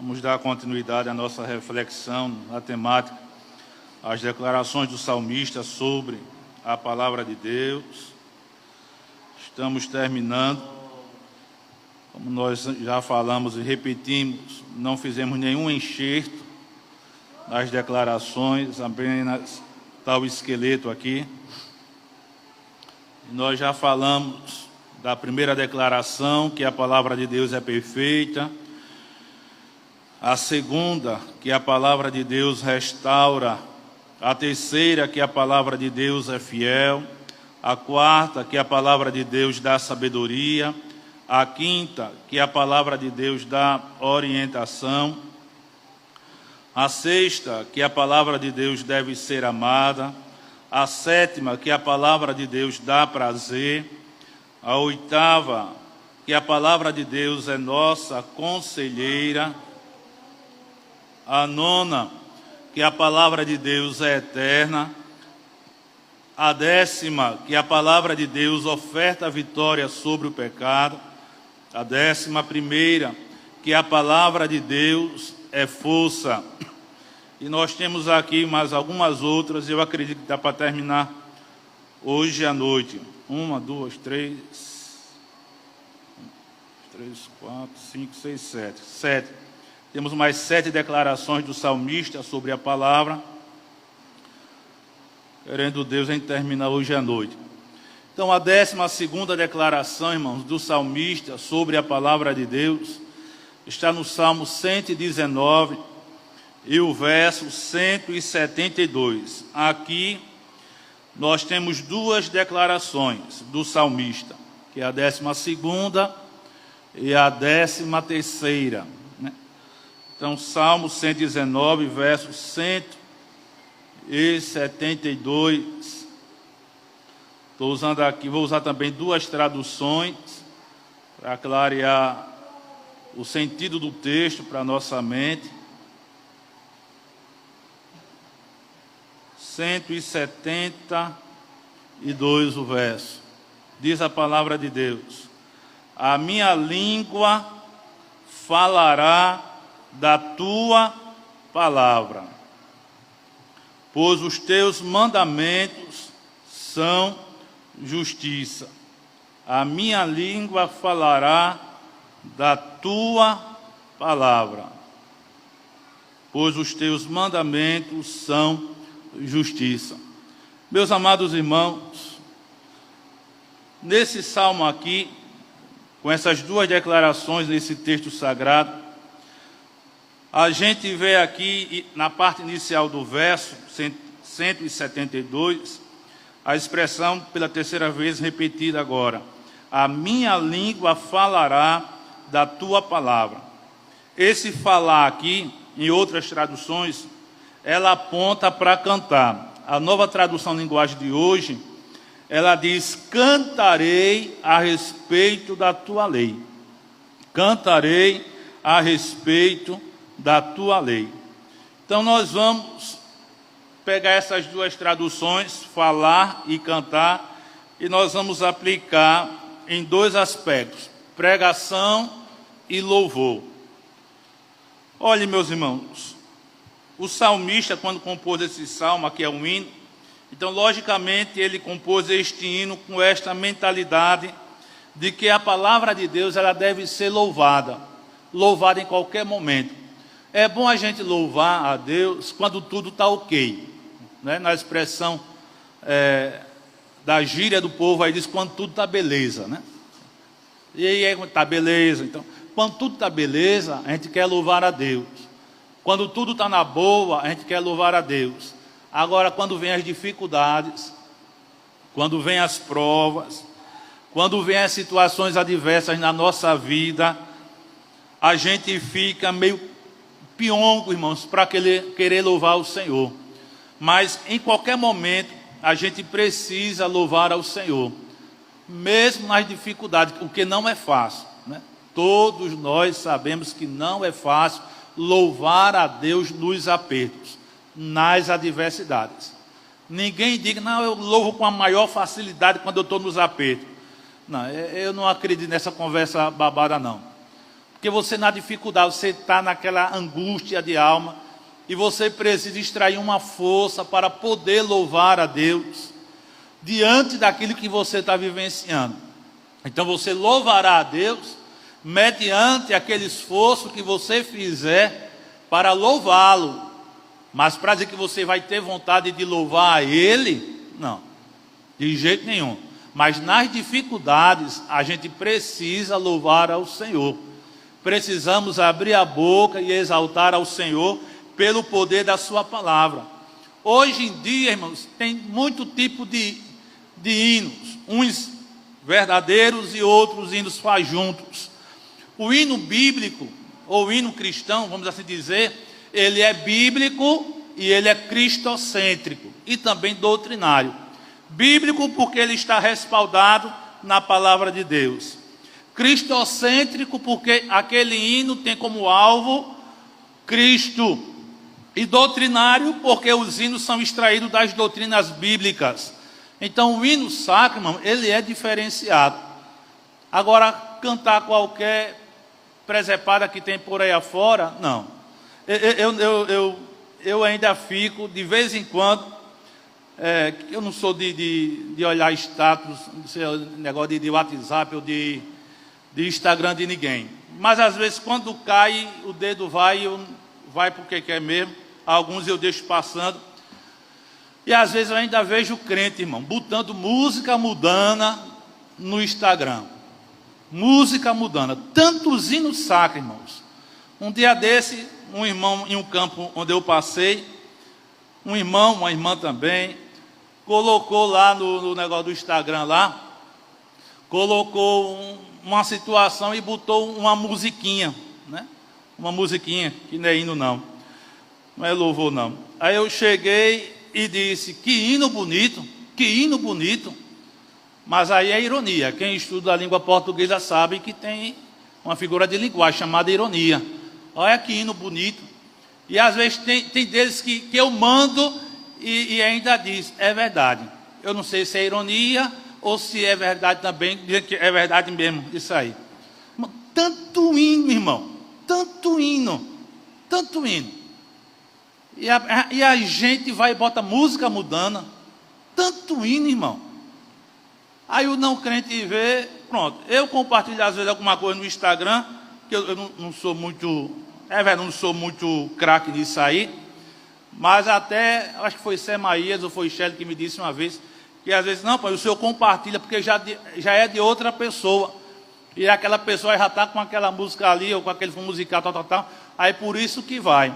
Vamos dar continuidade à nossa reflexão na temática, as declarações do salmista sobre a palavra de Deus. Estamos terminando, como nós já falamos e repetimos, não fizemos nenhum enxerto nas declarações, apenas está o esqueleto aqui. Nós já falamos da primeira declaração, que a palavra de Deus é perfeita. A segunda, que a palavra de Deus restaura. A terceira, que a palavra de Deus é fiel. A quarta, que a palavra de Deus dá sabedoria. A quinta, que a palavra de Deus dá orientação. A sexta, que a palavra de Deus deve ser amada. A sétima, que a palavra de Deus dá prazer. A oitava, que a palavra de Deus é nossa conselheira. A nona, que a palavra de Deus é eterna. A décima, que a palavra de Deus oferta a vitória sobre o pecado. A 11ª, que a palavra de Deus é força. E nós temos aqui mais algumas outras, eu acredito que dá para terminar hoje à noite. 1, 2, 3, 4, 5, 6, 7. 7. Temos mais 7 declarações do salmista sobre a palavra. Querendo Deus, a gente termina hoje à noite. Então, a 12ª declaração, irmãos, do salmista sobre a palavra de Deus está no Salmo 119 e o verso 172. Aqui nós temos 2 declarações do salmista, que é a 12ª e a 13ª. Então, Salmo 119, verso 172. Estou usando aqui, vou usar também 2 traduções para clarear o sentido do texto para a nossa mente. 172 o verso. Diz a palavra de Deus: a minha língua falará da tua palavra, pois os teus mandamentos são justiça. A minha língua falará da tua palavra, pois os teus mandamentos são justiça. Meus amados irmãos, nesse salmo aqui, com essas 2 declarações nesse texto sagrado, a gente vê aqui, na parte inicial do verso 172, a expressão pela 3ª vez repetida agora: a minha língua falará da tua palavra. Esse falar aqui, em outras traduções, ela aponta para cantar. A Nova Tradução Linguagem de hoje, ela diz: cantarei a respeito da tua lei. Cantarei a respeito da tua lei. Então nós vamos pegar essas 2 traduções, falar e cantar, e nós vamos aplicar em 2 aspectos: pregação e louvor. Olhe, meus irmãos, o salmista, quando compôs esse salmo, aqui é um hino, então logicamente ele compôs este hino com esta mentalidade de que a palavra de Deus ela deve ser louvada em qualquer momento. É bom a gente louvar a Deus quando tudo está ok, né? Na expressão da gíria do povo, aí diz quando tudo está beleza, né? E aí está beleza. Então, quando tudo está beleza, a gente quer louvar a Deus. Quando tudo está na boa, a gente quer louvar a Deus. Agora, quando vem as dificuldades, quando vem as provas, quando vem as situações adversas na nossa vida, a gente fica meio pionco, irmãos, para querer louvar o Senhor. Mas em qualquer momento a gente precisa louvar ao Senhor, mesmo nas dificuldades, o que não é fácil, né? Todos nós sabemos que não é fácil louvar a Deus nos apertos, nas adversidades. Ninguém diga: não, eu louvo com a maior facilidade quando eu estou nos apertos. Não, eu não acredito nessa conversa babada, não. Porque você na dificuldade, você está naquela angústia de alma, e você precisa extrair uma força para poder louvar a Deus, diante daquilo que você está vivenciando. Então você louvará a Deus, mediante aquele esforço que você fizer para louvá-lo. Mas para dizer que você vai ter vontade de louvar a Ele, não, de jeito nenhum. Mas nas dificuldades, a gente precisa louvar ao Senhor. Precisamos abrir a boca e exaltar ao Senhor pelo poder da sua palavra. Hoje em dia, irmãos, tem muito tipo de hinos, uns verdadeiros e outros hinos fajutos. O hino bíblico, ou hino cristão, vamos assim dizer, ele é bíblico e ele é cristocêntrico e também doutrinário. Bíblico porque ele está respaldado na palavra de Deus. Cristocêntrico porque aquele hino tem como alvo Cristo. E doutrinário porque os hinos são extraídos das doutrinas bíblicas. Então o hino sacro, irmão, ele é diferenciado. Agora, cantar qualquer presepada que tem por aí afora, não. Eu ainda fico, de vez em quando, eu não sou de olhar status, negócio de WhatsApp ou de Instagram de ninguém. Mas às vezes quando cai, o dedo vai porque quer mesmo. Alguns eu deixo passando. E às vezes eu ainda vejo crente, irmão, botando música mudana no Instagram. Música mudana. Tantos hinos sacros, irmãos. Um dia desse, um irmão em um campo onde eu passei, um irmão, uma irmã também, colocou lá no negócio do Instagram lá, colocou uma situação e botou uma musiquinha, né? Uma musiquinha, que não é hino não é louvor não. Aí eu cheguei e disse, que hino bonito, mas aí é ironia. Quem estuda a língua portuguesa sabe que tem uma figura de linguagem chamada ironia. Olha que hino bonito. E às vezes tem deles que eu mando e ainda diz, é verdade. Eu não sei se é ironia ou se é verdade também, dizem que é verdade mesmo, isso aí. Tanto hino, irmão, tanto hino. E a gente vai e bota música mudana, tanto hino, irmão. Aí o não crente vê, pronto. Eu compartilho às vezes alguma coisa no Instagram, que eu não sou muito, não sou muito craque nisso aí, mas até, acho que foi Semaías ou foi Shelly que me disse uma vez, que às vezes, não, pai, o senhor compartilha, porque já é de outra pessoa, e aquela pessoa já está com aquela música ali, ou com aquele musical, tal, aí por isso que vai.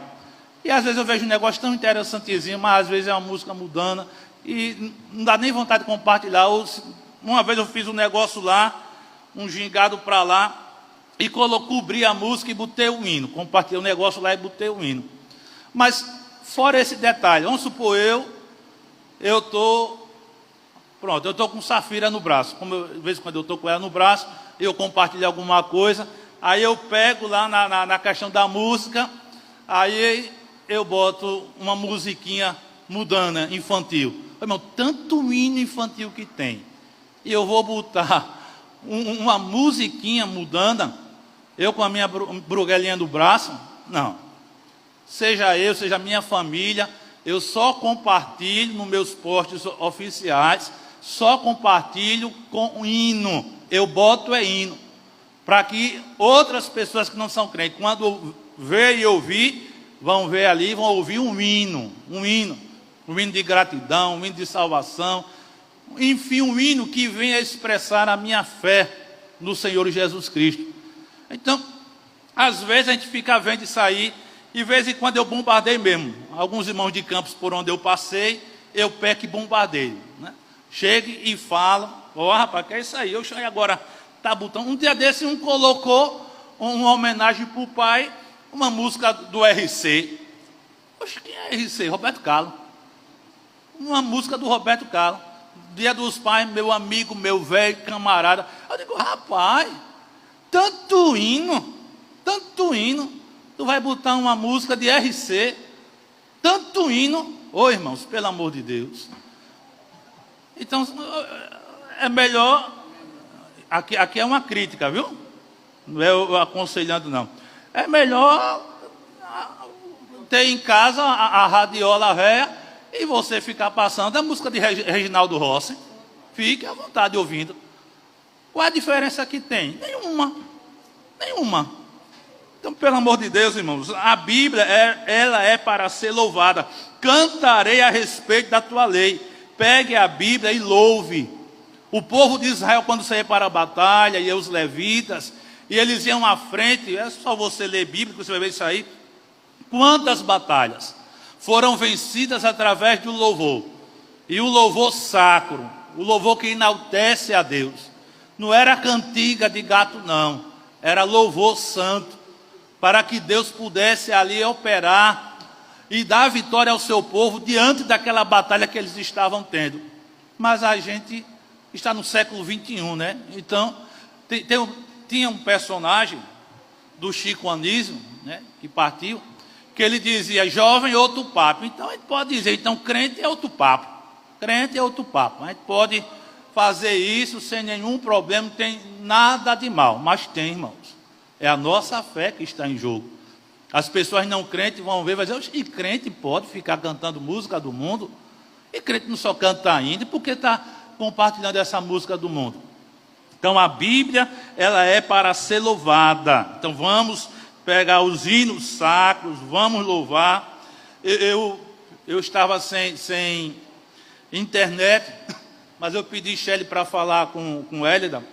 E às vezes eu vejo um negócio tão interessantezinho, mas às vezes é uma música mudana, e não dá nem vontade de compartilhar. Uma vez eu fiz um negócio lá, um gingado para lá, e cobri a música e botei o hino. Compartilhei o negócio lá e botei o hino. Mas, fora esse detalhe, vamos supor eu estou com Safira no braço. Como de vez em quando eu estou com ela no braço, eu compartilho alguma coisa, aí eu pego lá na questão da música, aí eu boto uma musiquinha mudana, infantil. Irmão, tanto hino infantil que tem. E eu vou botar uma musiquinha mudana, eu com a minha bruguelinha do braço, não. Seja eu, seja a minha família, eu só compartilho nos meus posts oficiais, só compartilho com hino. Eu boto hino, para que outras pessoas que não são crentes, quando ver e ouvir, vão ver ali, vão ouvir um hino de gratidão, um hino de salvação, enfim, um hino que venha expressar a minha fé no Senhor Jesus Cristo. Então, às vezes a gente fica vendo isso aí, e de vez em quando eu bombardeio mesmo. Alguns irmãos de campos por onde eu passei, eu pego e bombardeio, né? Chego e falo, rapaz, que é isso aí? Eu cheguei agora, tá botando. Um dia desse, um colocou uma homenagem para o pai, uma música do RC. Poxa, quem é RC? Roberto Carlos. Uma música do Roberto Carlos. Dia dos Pais, meu amigo, meu velho, camarada. Eu digo, rapaz, tanto hino, tu vai botar uma música de RC, tanto hino. Ô irmãos, pelo amor de Deus. Então, é melhor, aqui é uma crítica, viu? Não é eu aconselhando, não. É melhor ter em casa a radiola velha e você ficar passando a música de Reginaldo Rossi. Fique à vontade ouvindo. Qual a diferença que tem? Nenhuma. Então, pelo amor de Deus, irmãos, a Bíblia, ela é para ser louvada. Cantarei a respeito da tua lei. Pegue a Bíblia e louve. O povo de Israel, quando saía para a batalha, e os levitas, e eles iam à frente, é só você ler Bíblia, que você vai ver isso aí. Quantas batalhas foram vencidas através do louvor. E o louvor sacro, o louvor que enaltece a Deus. Não era cantiga de gato, não. Era louvor santo, para que Deus pudesse ali operar e dar vitória ao seu povo diante daquela batalha que eles estavam tendo. Mas a gente está no século 21, né? Então, tinha um personagem do Chico Anísio, né, que partiu, que ele dizia, jovem, outro papo. Então, a gente pode dizer, então, crente é outro papo. Crente é outro papo. A gente pode fazer isso sem nenhum problema, não tem nada de mal. Mas tem, irmãos. É a nossa fé que está em jogo. As pessoas não crentes vão ver, vai dizer, e crente pode ficar cantando música do mundo? E crente não só canta ainda, porque está compartilhando essa música do mundo? Então a Bíblia, ela é para ser louvada. Então vamos pegar os hinos sacros, vamos louvar. Eu estava sem internet, mas eu pedi Shelly para falar com Hélida.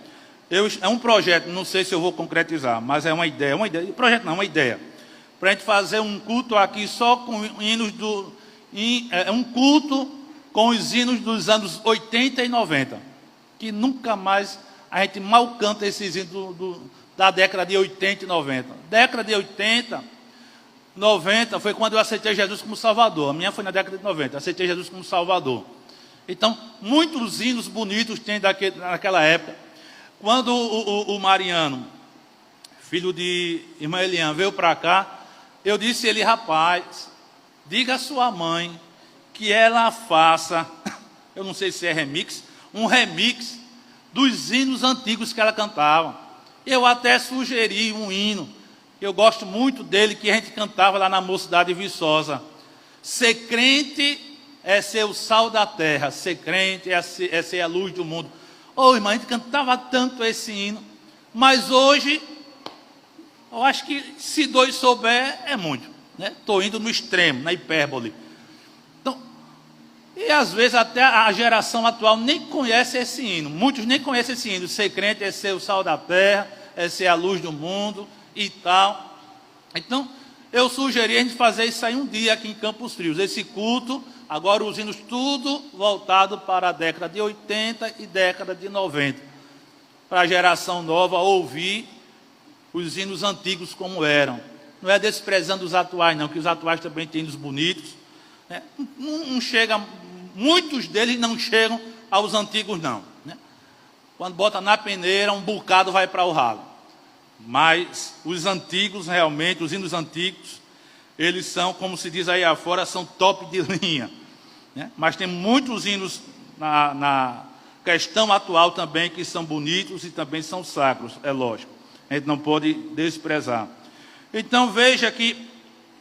É um projeto, não sei se eu vou concretizar, mas é uma ideia, projeto não, uma ideia, para a gente fazer um culto aqui só com hinos um culto com os hinos dos anos 80 e 90, que nunca mais, a gente mal canta esses hinos da década de 80 e 90. Década de 80, 90 foi quando eu aceitei Jesus como Salvador. A minha foi na década de 90, aceitei Jesus como Salvador. Então, muitos hinos bonitos tem naquela época. Quando o Mariano, filho de irmã Eliane, veio para cá, eu disse a ele, rapaz, diga à sua mãe que ela faça, eu não sei se é remix, um remix dos hinos antigos que ela cantava. Eu até sugeri um hino, eu gosto muito dele, que a gente cantava lá na Mocidade Viçosa. Ser crente é ser o sal da terra, ser crente é ser a luz do mundo. Irmã, a gente cantava tanto esse hino, mas hoje, eu acho que se dois souber, é muito. Estou indo no extremo, na hipérbole. Então, e às vezes até a geração atual nem conhece esse hino. Muitos nem conhecem esse hino. Ser crente é ser o sal da terra, é ser a luz do mundo e tal. Então, eu sugeri a gente fazer isso aí um dia aqui em Campos Frios. Esse culto, agora os hinos tudo voltado para a década de 80 e década de 90. Para a geração nova ouvir os hinos antigos como eram. Não é desprezando os atuais, não, que os atuais também têm hinos bonitos. Não chega, muitos deles não chegam aos antigos, não. Quando bota na peneira, um bocado vai para o ralo. Mas os antigos, realmente, os hinos antigos, eles são, como se diz aí afora, são top de linha. Mas tem muitos hinos na questão atual também que são bonitos e também são sacros, é lógico. A gente não pode desprezar. Então veja que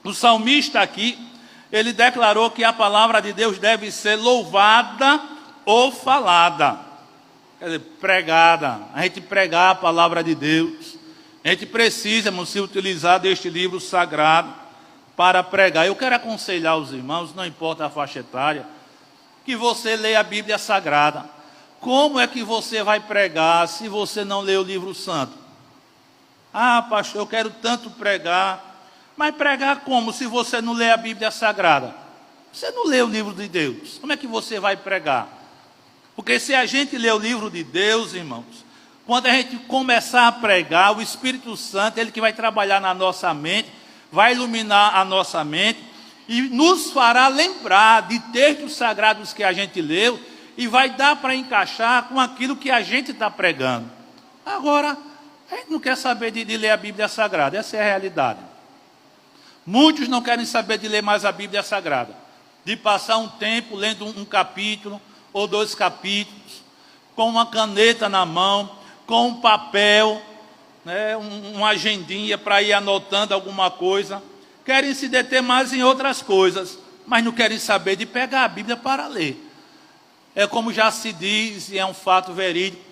o salmista aqui, ele declarou que a palavra de Deus deve ser louvada ou falada. Quer dizer, pregada. A gente pregar a palavra de Deus. A gente precisa se utilizar deste livro sagrado para pregar. Eu quero aconselhar os irmãos, não importa a faixa etária, que você leia a Bíblia Sagrada. Como é que você vai pregar se você não lê o livro santo? Pastor, eu quero tanto pregar. Mas pregar como se você não lê a Bíblia Sagrada? Você não lê o livro de Deus. Como é que você vai pregar? Porque se a gente lê o livro de Deus, irmãos, quando a gente começar a pregar, o Espírito Santo, ele que vai trabalhar na nossa mente, vai iluminar a nossa mente e nos fará lembrar de textos sagrados que a gente leu e vai dar para encaixar com aquilo que a gente está pregando. Agora, a gente não quer saber de ler a Bíblia Sagrada, essa é a realidade. Muitos não querem saber de ler mais a Bíblia Sagrada, de passar um tempo lendo um capítulo ou 2 capítulos, com uma caneta na mão, com um papel, né, uma agendinha para ir anotando alguma coisa, querem se deter mais em outras coisas, mas não querem saber de pegar a Bíblia para ler. É como já se diz, e é um fato verídico,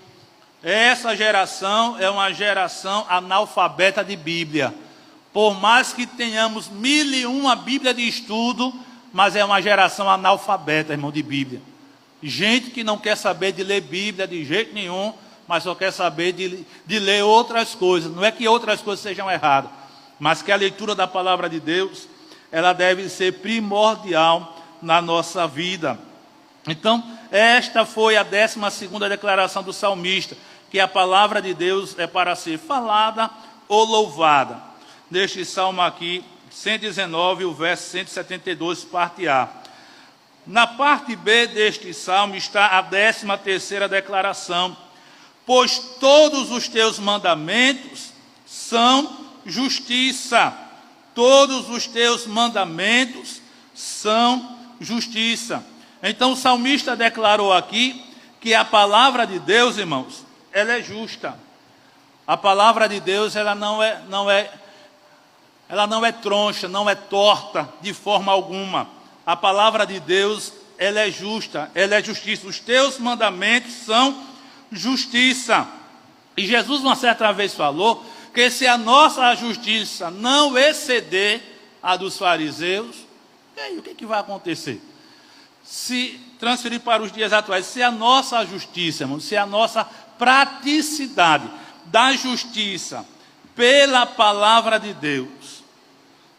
essa geração é uma geração analfabeta de Bíblia. Por mais que tenhamos 1001 Bíblia de estudo, mas é uma geração analfabeta, irmão, de Bíblia. Gente que não quer saber de ler Bíblia de jeito nenhum, mas só quer saber de ler outras coisas. Não é que outras coisas sejam erradas, mas que a leitura da palavra de Deus, ela deve ser primordial na nossa vida. Então, esta foi a 12ª declaração do salmista, que a palavra de Deus é para ser falada ou louvada. Neste salmo aqui, 119, o verso 172, parte A. Na parte B deste salmo está a 13ª declaração. Pois todos os teus mandamentos são justiça. Todos os teus mandamentos são justiça. Então o salmista declarou aqui que a palavra de Deus, irmãos, ela é justa. A palavra de Deus, ela não é troncha, não é torta de forma alguma. A palavra de Deus, ela é justa, ela é justiça. Os teus mandamentos são justiça. E Jesus uma certa vez falou que se a nossa justiça não exceder a dos fariseus, e aí o que vai acontecer? Se transferir para os dias atuais, se a nossa justiça, irmão, se a nossa praticidade da justiça pela palavra de Deus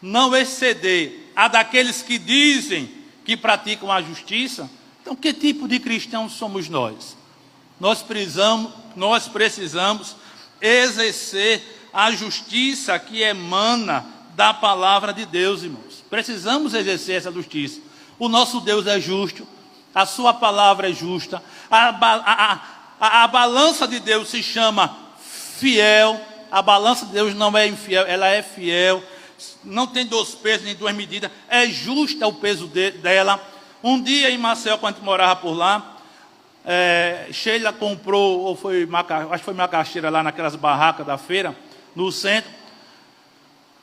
não exceder a daqueles que dizem que praticam a justiça, então que tipo de cristãos somos nós? Nós precisamos exercer a justiça que emana da palavra de Deus, irmãos. Precisamos exercer essa justiça. O nosso Deus é justo, a sua palavra é justa, a balança de Deus se chama fiel, a balança de Deus não é infiel, ela é fiel, não tem 2 pesos nem 2 medidas, é justa o peso dela. Um dia em Maceió, quando a gente morava por lá, Sheila comprou, acho que foi macaxeira lá naquelas barracas da feira, no centro,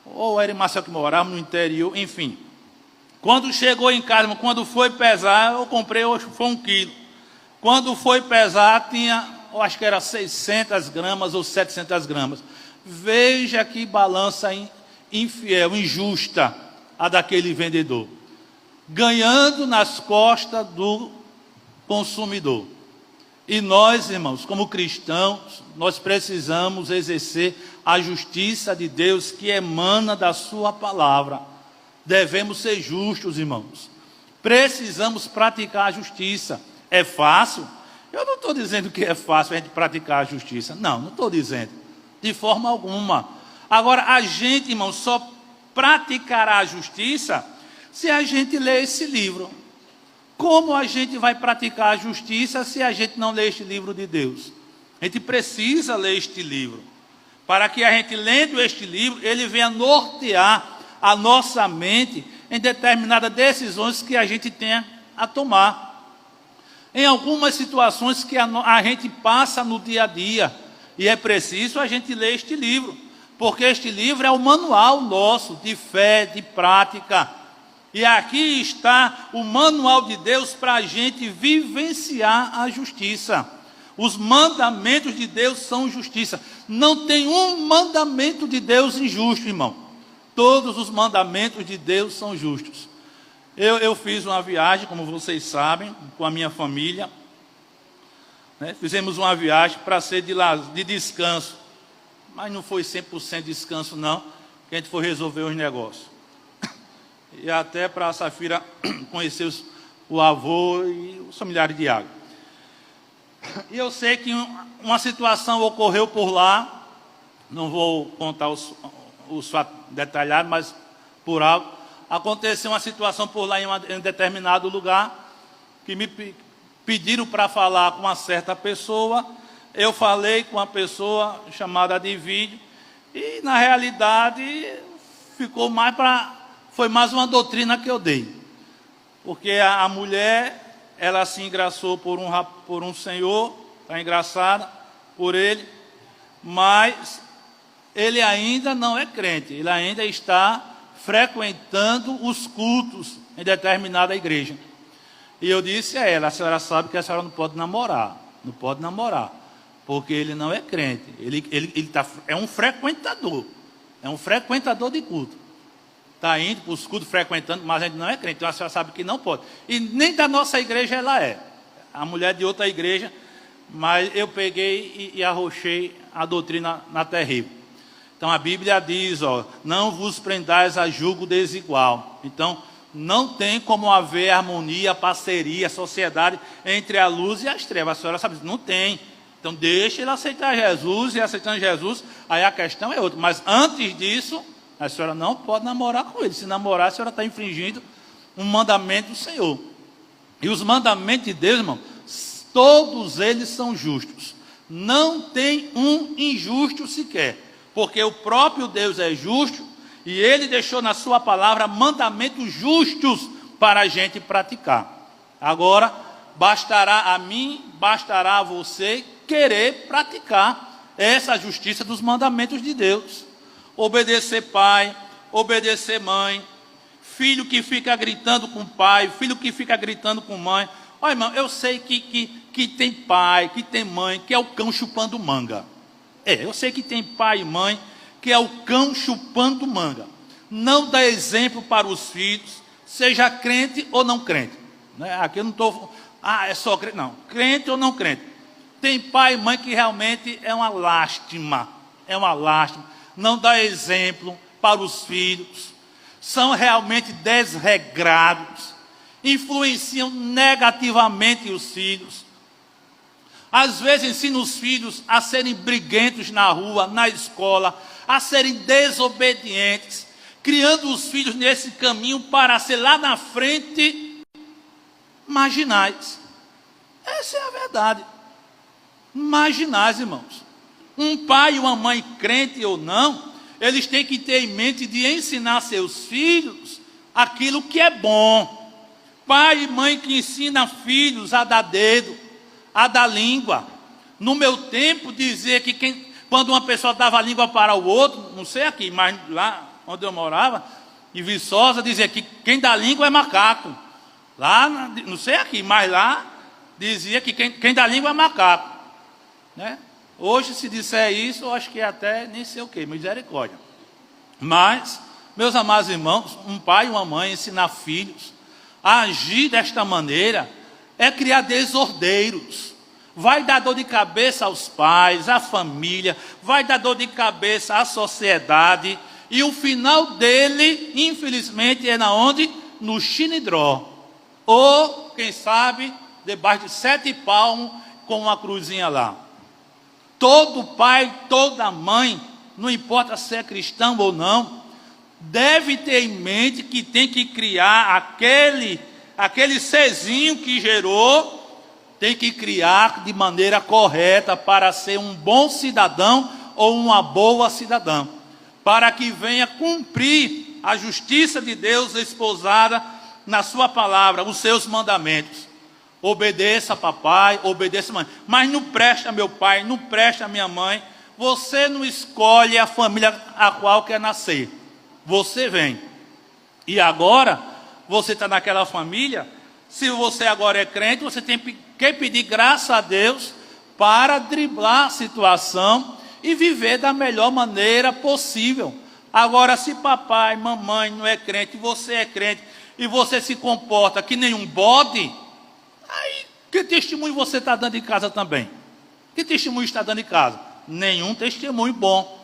ou era em Maceió que morava, no interior, enfim. Quando chegou em casa, quando foi pesar, eu comprei, foi 1 quilo. Quando foi pesar, tinha, eu acho que era 600 gramas ou 700 gramas. Veja que balança infiel, injusta, a daquele vendedor. Ganhando nas costas do consumidor. E nós, irmãos, como cristãos, nós precisamos exercer a justiça de Deus que emana da sua palavra. Devemos ser justos, irmãos. Precisamos praticar a justiça. É fácil? Eu não estou dizendo que é fácil a gente praticar a justiça. Não estou dizendo. De forma alguma. Agora, a gente, irmão, só praticará a justiça se a gente ler esse livro. Como a gente vai praticar a justiça se a gente não lê este livro de Deus? A gente precisa ler este livro. Para que a gente, lendo este livro, ele venha nortear a nossa mente em determinadas decisões que a gente tenha a tomar. Em algumas situações que a gente passa no dia a dia. E é preciso a gente ler este livro. Porque este livro é o manual nosso de fé, de prática. E aqui está o manual de Deus para a gente vivenciar a justiça. Os mandamentos de Deus são justiça. Não tem um mandamento de Deus injusto, irmão. Todos os mandamentos de Deus são justos. Eu fiz uma viagem, como vocês sabem, com a minha família. Né? Fizemos uma viagem para ser de descanso. Mas não foi 100% descanso, não. Que a gente foi resolver os negócios. E até para a Safira conhecer o avô e os familiares de água. E eu sei que uma situação ocorreu por lá. Não vou contar os fatos detalhados, mas por algo. Aconteceu uma situação por lá em um determinado lugar, que me pediram para falar com uma certa pessoa. Eu falei com uma pessoa chamada de vídeo, e na realidade foi mais uma doutrina que eu dei. Porque a mulher, ela se engraçou por um senhor, está engraçada por ele, mas ele ainda não é crente, ele ainda está frequentando os cultos em determinada igreja. E eu disse a ela: a senhora sabe que a senhora não pode namorar, porque ele não é crente, é um frequentador de culto. Está indo para os cultos, frequentando, mas a gente não é crente, então a senhora sabe que não pode. E nem da nossa igreja ela é, a mulher de outra igreja, mas eu peguei e arrochei a doutrina na terrível. Então a Bíblia diz, não vos prendais a julgo desigual. Então não tem como haver harmonia, parceria, sociedade entre a luz e as trevas. A senhora sabe, não tem. Então deixa ele aceitar Jesus, e aceitando Jesus, aí a questão é outra. Mas antes disso, a senhora não pode namorar com ele. Se namorar, a senhora está infringindo um mandamento do Senhor. E os mandamentos de Deus, irmão, todos eles são justos. Não tem um injusto sequer. Porque o próprio Deus é justo, e Ele deixou na sua palavra mandamentos justos para a gente praticar. Agora, bastará a mim, bastará a você querer praticar essa justiça dos mandamentos de Deus. Obedecer pai, obedecer mãe, filho que fica gritando com pai, filho que fica gritando com mãe. Olha, irmão, eu sei que tem pai, que tem mãe, que é o cão chupando manga. Eu sei que tem pai e mãe que é o cão chupando manga. Não dá exemplo para os filhos, seja crente ou não crente. Aqui eu não estou... é só crente. Não, crente ou não crente. Tem pai e mãe que realmente é uma lástima. Não dá exemplo para os filhos. São realmente desregrados. Influenciam negativamente os filhos. Às vezes ensinam os filhos a serem briguentos na rua, na escola, a serem desobedientes, criando os filhos nesse caminho para ser lá na frente marginais. Essa é a verdade. Marginais, irmãos. Um pai e uma mãe, crente ou não, eles têm que ter em mente de ensinar seus filhos aquilo que é bom. Pai e mãe que ensinam filhos a dar dedo, a dar língua. No meu tempo, dizer que quando uma pessoa dava a língua para o outro, não sei aqui, mas lá onde eu morava, em Viçosa, dizia que quem dá língua é macaco. Lá, não sei aqui, mas lá dizia que quem dá língua é macaco. Hoje, se disser isso, eu acho que até nem sei o que, misericórdia. Mas, meus amados irmãos, um pai e uma mãe ensinar filhos a agir desta maneira é criar desordeiros. Vai dar dor de cabeça aos pais, à família, vai dar dor de cabeça à sociedade, e o final dele, infelizmente, é na onde? No chinidró, ou, quem sabe, debaixo de 7 palmos, com uma cruzinha lá. Todo pai, toda mãe, não importa se é cristão ou não, deve ter em mente que tem que criar aquele serzinho que gerou, tem que criar de maneira correta para ser um bom cidadão ou uma boa cidadã, para que venha cumprir a justiça de Deus esposada na sua palavra, os seus mandamentos. Obedeça papai, obedeça mãe, mas não presta meu pai, não presta minha mãe. Você não escolhe a família a qual quer nascer, você vem. E agora, você está naquela família. Se você agora é crente, você tem que pedir graça a Deus para driblar a situação e viver da melhor maneira possível. Agora, se papai, mamãe não é crente, você é crente, e você se comporta que nem um bode, aí que testemunho você está dando em casa também? Que testemunho está dando em casa? Nenhum testemunho bom.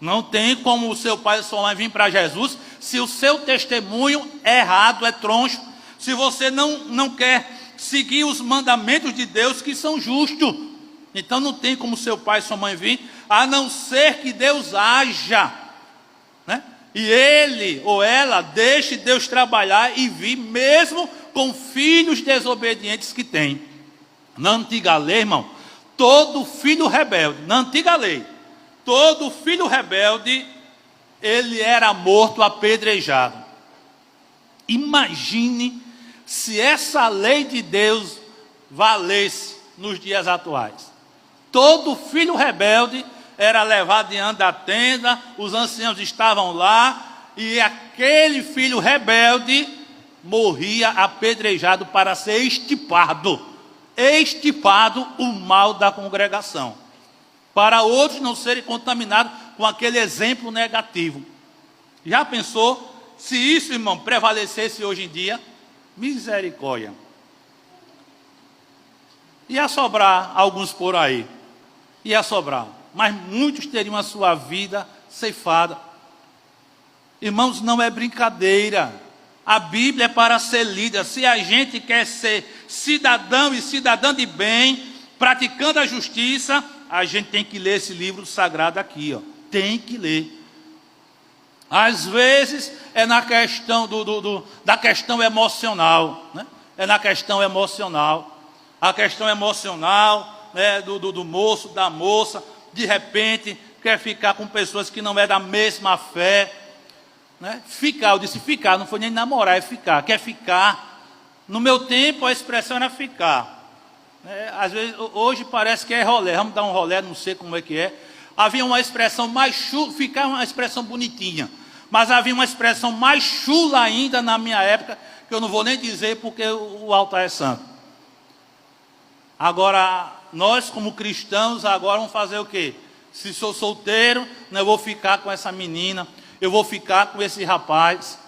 Não tem como o seu pai e sua mãe vir para Jesus se o seu testemunho é errado, é troncho. Se você não quer seguir os mandamentos de Deus que são justos. Então não tem como seu pai e sua mãe vir, a não ser que Deus haja. E ele ou ela deixe Deus trabalhar e vir mesmo com filhos desobedientes que tem. Na antiga lei, irmão, todo filho rebelde, na antiga lei, todo filho rebelde, ele era morto apedrejado. Imagine se essa lei de Deus valesse nos dias atuais. Todo filho rebelde era levado diante da tenda, os anciãos estavam lá, e aquele filho rebelde morria apedrejado para ser extirpado o mal da congregação, para outros não serem contaminados com aquele exemplo negativo. Já pensou se isso, irmão, prevalecesse hoje em dia? Misericórdia. Ia sobrar alguns por aí, ia sobrar, mas muitos teriam a sua vida ceifada. Irmãos, não é brincadeira. A Bíblia é para ser lida. Se a gente quer ser cidadão e cidadã de bem, praticando a justiça, a gente tem que ler esse livro sagrado aqui, ó. Tem que ler. Às vezes é na questão da questão emocional, né? É na questão emocional. A questão emocional, né, do moço, da moça, de repente quer ficar com pessoas que não é da mesma fé, né? Ficar, eu disse ficar, não foi nem namorar, é ficar, quer ficar. No meu tempo a expressão era ficar. Às vezes, hoje parece que é rolê, vamos dar um rolê, não sei como é que é. Havia uma expressão mais chula, ficar é uma expressão bonitinha, mas havia uma expressão mais chula ainda na minha época, que eu não vou nem dizer porque o altar é santo. Agora, nós como cristãos, agora vamos fazer o quê? Se sou solteiro, não, eu vou ficar com essa menina, eu vou ficar com esse rapaz.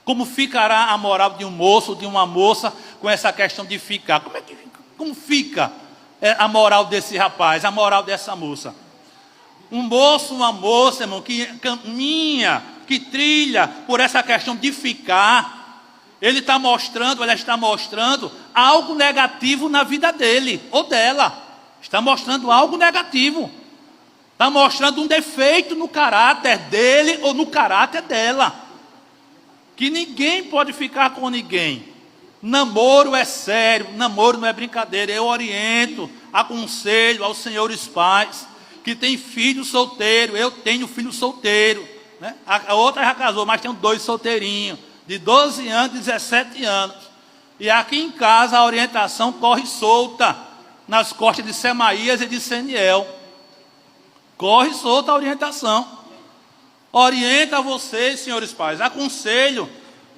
Como ficará a moral de um moço, de uma moça, com essa questão de ficar? Como fica a moral desse rapaz, a moral dessa moça? Um moço, uma moça, irmão, que caminha, que trilha por essa questão de ficar, ele está mostrando, ela está mostrando algo negativo na vida dele ou dela. Está mostrando algo negativo. Está mostrando um defeito no caráter dele ou no caráter dela. Que ninguém pode ficar com ninguém. Namoro é sério, namoro não é brincadeira. Eu oriento, aconselho aos senhores pais que têm filho solteiro. Eu tenho filho solteiro, né? A outra já casou, mas tem 2 solteirinhos, de 12 anos e 17 anos. E aqui em casa a orientação corre solta nas costas de Semaías e de Seniel. Corre solta a orientação. Orienta vocês, senhores pais, aconselho.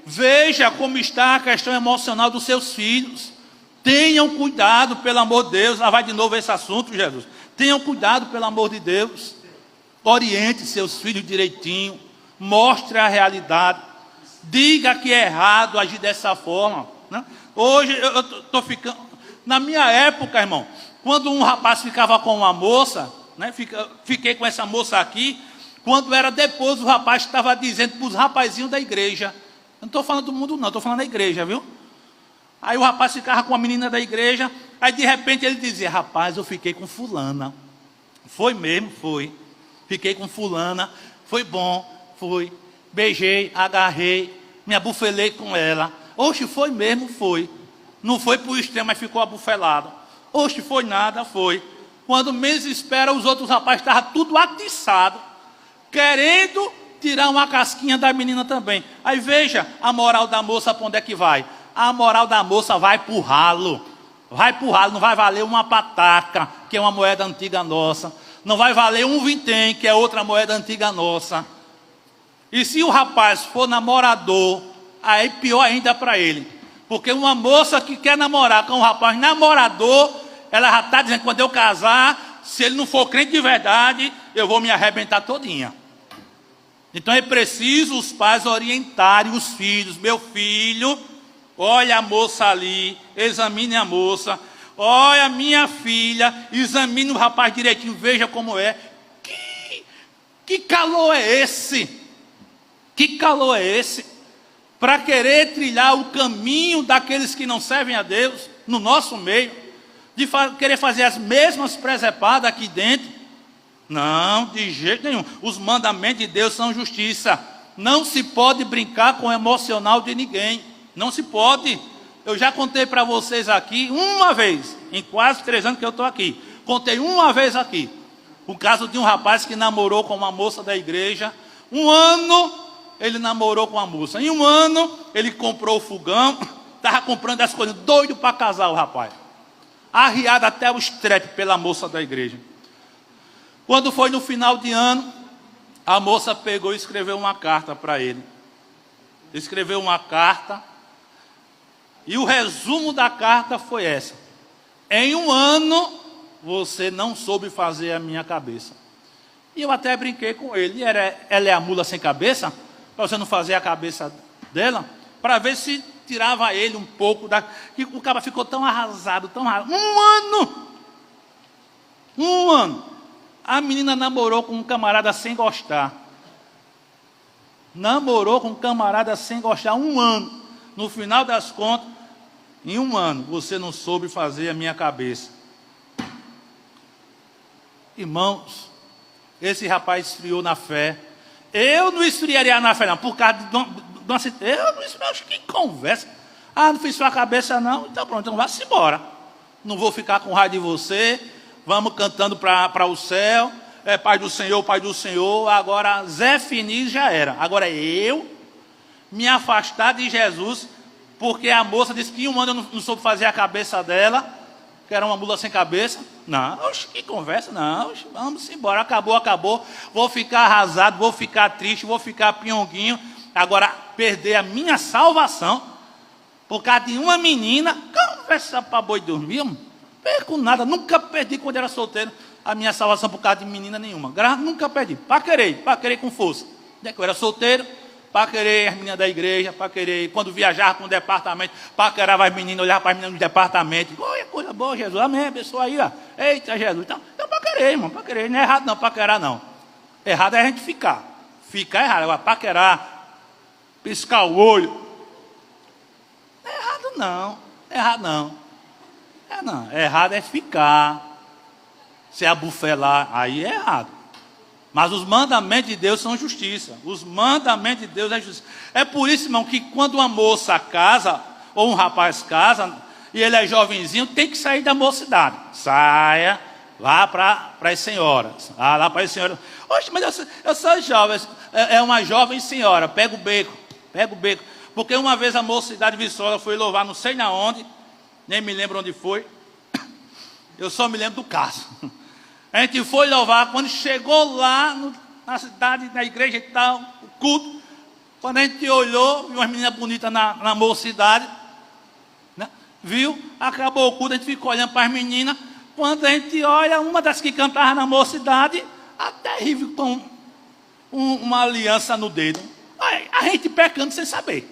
Veja como está a questão emocional dos seus filhos. Tenham cuidado, pelo amor de Deus. Lá vai de novo esse assunto, Jesus. Tenham cuidado, pelo amor de Deus. Oriente seus filhos direitinho. Mostre a realidade. Diga que é errado agir dessa forma, né? Hoje eu estou ficando... Na minha época, irmão, quando um rapaz ficava com uma moça, né, fiquei com essa moça aqui, quando era depois, o rapaz estava dizendo para os rapazinhos da igreja. Eu não estou falando do mundo não, estou falando da igreja, viu? Aí o rapaz ficava com a menina da igreja, aí de repente ele dizia: rapaz, eu fiquei com fulana. Foi mesmo, foi. Fiquei com fulana, foi bom, foi. Beijei, agarrei, me abufelei com ela. Oxe, foi mesmo, foi. Não foi para o extremo, mas ficou abufelado. Oxe, foi nada, foi. Quando menos espera, os outros rapazes estavam tudo atiçados, querendo tirar uma casquinha da menina também. Aí veja a moral da moça para onde é que vai. A moral da moça vai para o ralo. Vai para o ralo, não vai valer uma pataca, que é uma moeda antiga nossa. Não vai valer um vintém, que é outra moeda antiga nossa. E se o rapaz for namorador, aí pior ainda para ele. Porque uma moça que quer namorar com um rapaz namorador, ela já está dizendo: quando eu casar, se ele não for crente de verdade, eu vou me arrebentar todinha. Então é preciso os pais orientarem os filhos. Meu filho, olha a moça ali, examine a moça. Olha a minha filha, examine o rapaz direitinho, veja como é. Que calor é esse? Que calor é esse? Para querer trilhar o caminho daqueles que não servem a Deus, no nosso meio, de querer fazer as mesmas presepadas aqui dentro. Não, de jeito nenhum. Os mandamentos de Deus são justiça. Não se pode brincar com o emocional de ninguém. Não se pode. Eu já contei para vocês aqui uma vez, em quase 3 anos que eu estou aqui. Contei uma vez aqui. O caso de um rapaz que namorou com uma moça da igreja. 1 ano ele namorou com a moça. Em 1 ano ele comprou o fogão. Estava comprando as coisas. Doido para casar o rapaz. Arriado até o estrepe pela moça da igreja. Quando foi no final de ano, a moça pegou e escreveu uma carta para ele. Escreveu uma carta, e o resumo da carta foi essa: em um ano, você não soube fazer a minha cabeça. E eu até brinquei com ele. Ela é a mula sem cabeça? Para você não fazer a cabeça dela? Para ver se tirava ele um pouco da... E o cara ficou tão arrasado, tão arrasado. Um ano. A menina namorou com um camarada sem gostar. Namorou com um camarada sem gostar 1 ano. No final das contas, em 1 ano, você não soube fazer a minha cabeça. Irmãos, esse rapaz esfriou na fé. Eu não esfriaria na fé, não, por causa de eu não esfriaria. Que conversa. Não fiz sua cabeça, não. Então pronto, então vá-se embora. Não vou ficar com raiva de você. Vamos cantando para o céu. Pai do Senhor, Pai do Senhor. Agora Zé Finis já era. Agora eu me afastar de Jesus, porque a moça disse que em 1 ano eu não soube fazer a cabeça dela, que era uma mula sem cabeça. Não, que conversa, não, vamos embora, acabou, vou ficar arrasado, vou ficar triste, vou ficar pionguinho, agora perder a minha salvação, por causa de uma menina. Conversa para boi dormir, não perco nada, nunca perdi quando era solteiro a minha salvação por causa de menina nenhuma, nunca perdi, paquerei com força, desde que eu era solteiro, paquerei as meninas da igreja, paquerei, quando viajava para um departamento, paquerava as meninas, olhava para as meninas do departamento, olha, coisa boa, Jesus, amém, abençoa aí, ó. Eita, Jesus, então paquerei, irmão, paquerei, não é errado não, paquerar não, errado é a gente ficar errado, agora paquerar, piscar o olho, não é errado não, errado é ficar, se abufelar, aí é errado. Mas os mandamentos de Deus são justiça. Os mandamentos de Deus é justiça. É por isso, irmão, que quando uma moça casa, ou um rapaz casa, e ele é jovenzinho, tem que sair da mocidade. Saia lá para as senhoras. Lá para as senhoras. Oxe, mas eu sou jovem. É uma jovem senhora. Pega o beco. Porque uma vez a mocidade Viçosa foi louvar, não sei na onde, nem me lembro onde foi. Eu só me lembro do caso. A gente foi louvar, quando chegou lá na cidade, na igreja e tal, o culto, quando a gente olhou, viu umas meninas bonitas na mocidade, né? Viu, acabou o culto, a gente ficou olhando para as meninas, quando a gente olha, uma das que cantava na mocidade, a terrível com uma aliança no dedo. A gente pecando sem saber,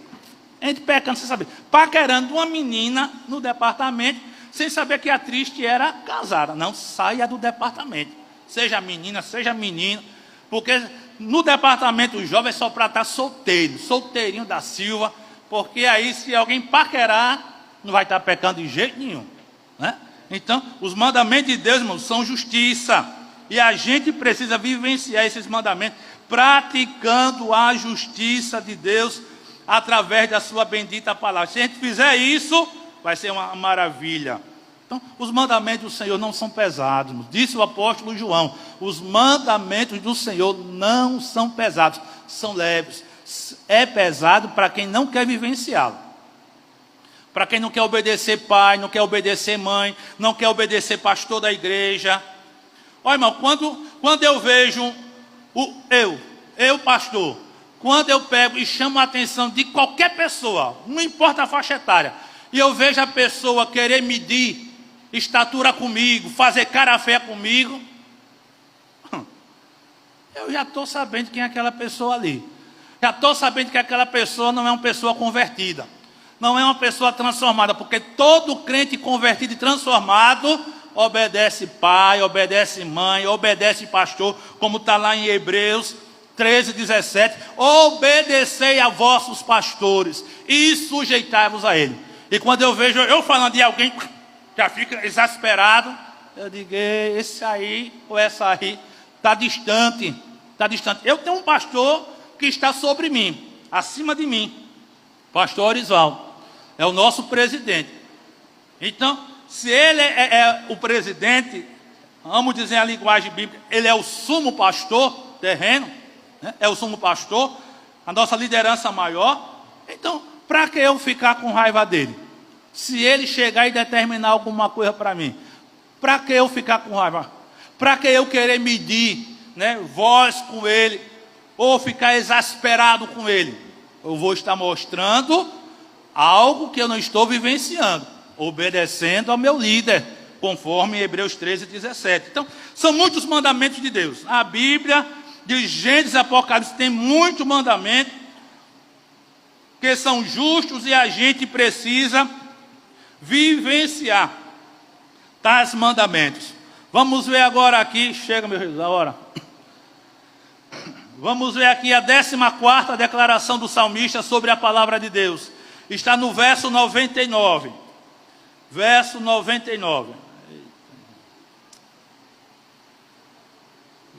paquerando uma menina no departamento, sem saber que a triste era casada. Não, saia do departamento. Seja menina, seja menino. Porque no departamento jovem é só para estar solteiro. Solteirinho da Silva. Porque aí se alguém paquerar, não vai estar pecando de jeito nenhum, né? Então, os mandamentos de Deus, irmãos, são justiça. E a gente precisa vivenciar esses mandamentos, praticando a justiça de Deus, através da sua bendita palavra. Se a gente fizer isso, vai ser uma maravilha. Então, os mandamentos do Senhor não são pesados. Disse o apóstolo João, os mandamentos do Senhor não são pesados, são leves. É pesado para quem não quer vivenciá-lo. Para quem não quer obedecer pai, não quer obedecer mãe, não quer obedecer pastor da igreja. Olha, irmão, quando eu vejo eu pastor, quando eu pego e chamo a atenção de qualquer pessoa, não importa a faixa etária, e eu vejo a pessoa querer medir estatura comigo, fazer cara feia comigo, eu já estou sabendo quem é aquela pessoa ali. Já estou sabendo que aquela pessoa não é uma pessoa convertida, não é uma pessoa transformada, porque todo crente convertido e transformado obedece pai, obedece mãe, obedece pastor, como está lá em Hebreus 13:17, obedecei a vossos pastores e sujeitai-vos a ele. E quando eu vejo eu falando de alguém, já fica exasperado, eu digo, esse aí ou essa aí está distante. Eu tenho um pastor que está sobre mim, acima de mim, pastor Orisvaldo, é o nosso presidente. Então, se ele é o presidente, vamos dizer a linguagem bíblica, ele é o sumo pastor terreno, né? É o sumo pastor, a nossa liderança maior. Então, para que eu ficar com raiva dele? Se ele chegar e determinar alguma coisa para mim, para que eu ficar com raiva? Para que eu querer medir, né, voz com ele, ou ficar exasperado com ele? Eu vou estar mostrando algo que eu não estou vivenciando, obedecendo ao meu líder, conforme Hebreus 13:17. Então, são muitos mandamentos de Deus. A Bíblia, de Gênesis e Apocalipse, tem muito mandamento que são justos e a gente precisa vivenciar tais mandamentos. Vamos ver agora aqui, chega meu Deus, a hora. Vamos ver aqui a 14ª declaração do salmista sobre a palavra de Deus. Está no verso 99. Verso 99.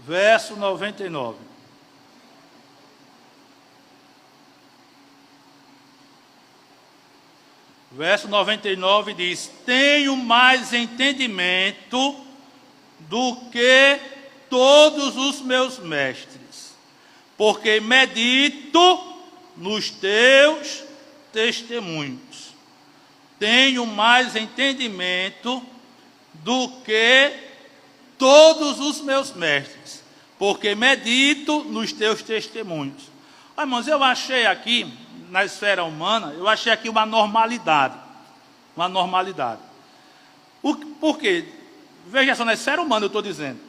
Verso 99. Verso 99 diz: tenho mais entendimento do que todos os meus mestres, porque medito nos teus testemunhos. Tenho mais entendimento do que todos os meus mestres, porque medito nos teus testemunhos. Olha, irmãos, eu achei aqui, na esfera humana, eu achei aqui uma normalidade. Uma normalidade. Por quê? Veja só, na esfera humana eu estou dizendo.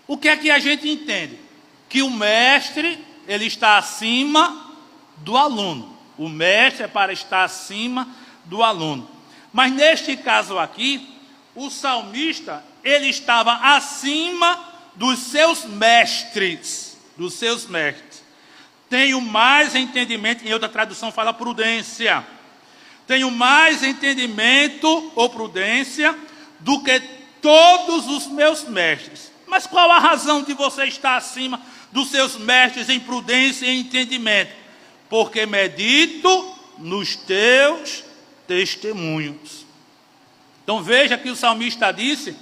O que é que a gente entende? Que o mestre, ele está acima do aluno. O mestre é para estar acima do aluno. Mas neste caso aqui, o salmista, ele estava acima dos seus mestres. Dos seus mestres. Tenho mais entendimento, em outra tradução fala prudência. Tenho mais entendimento ou prudência do que todos os meus mestres. Mas qual a razão de você estar acima dos seus mestres em prudência e entendimento? Porque medito nos teus testemunhos. Então veja que o salmista disse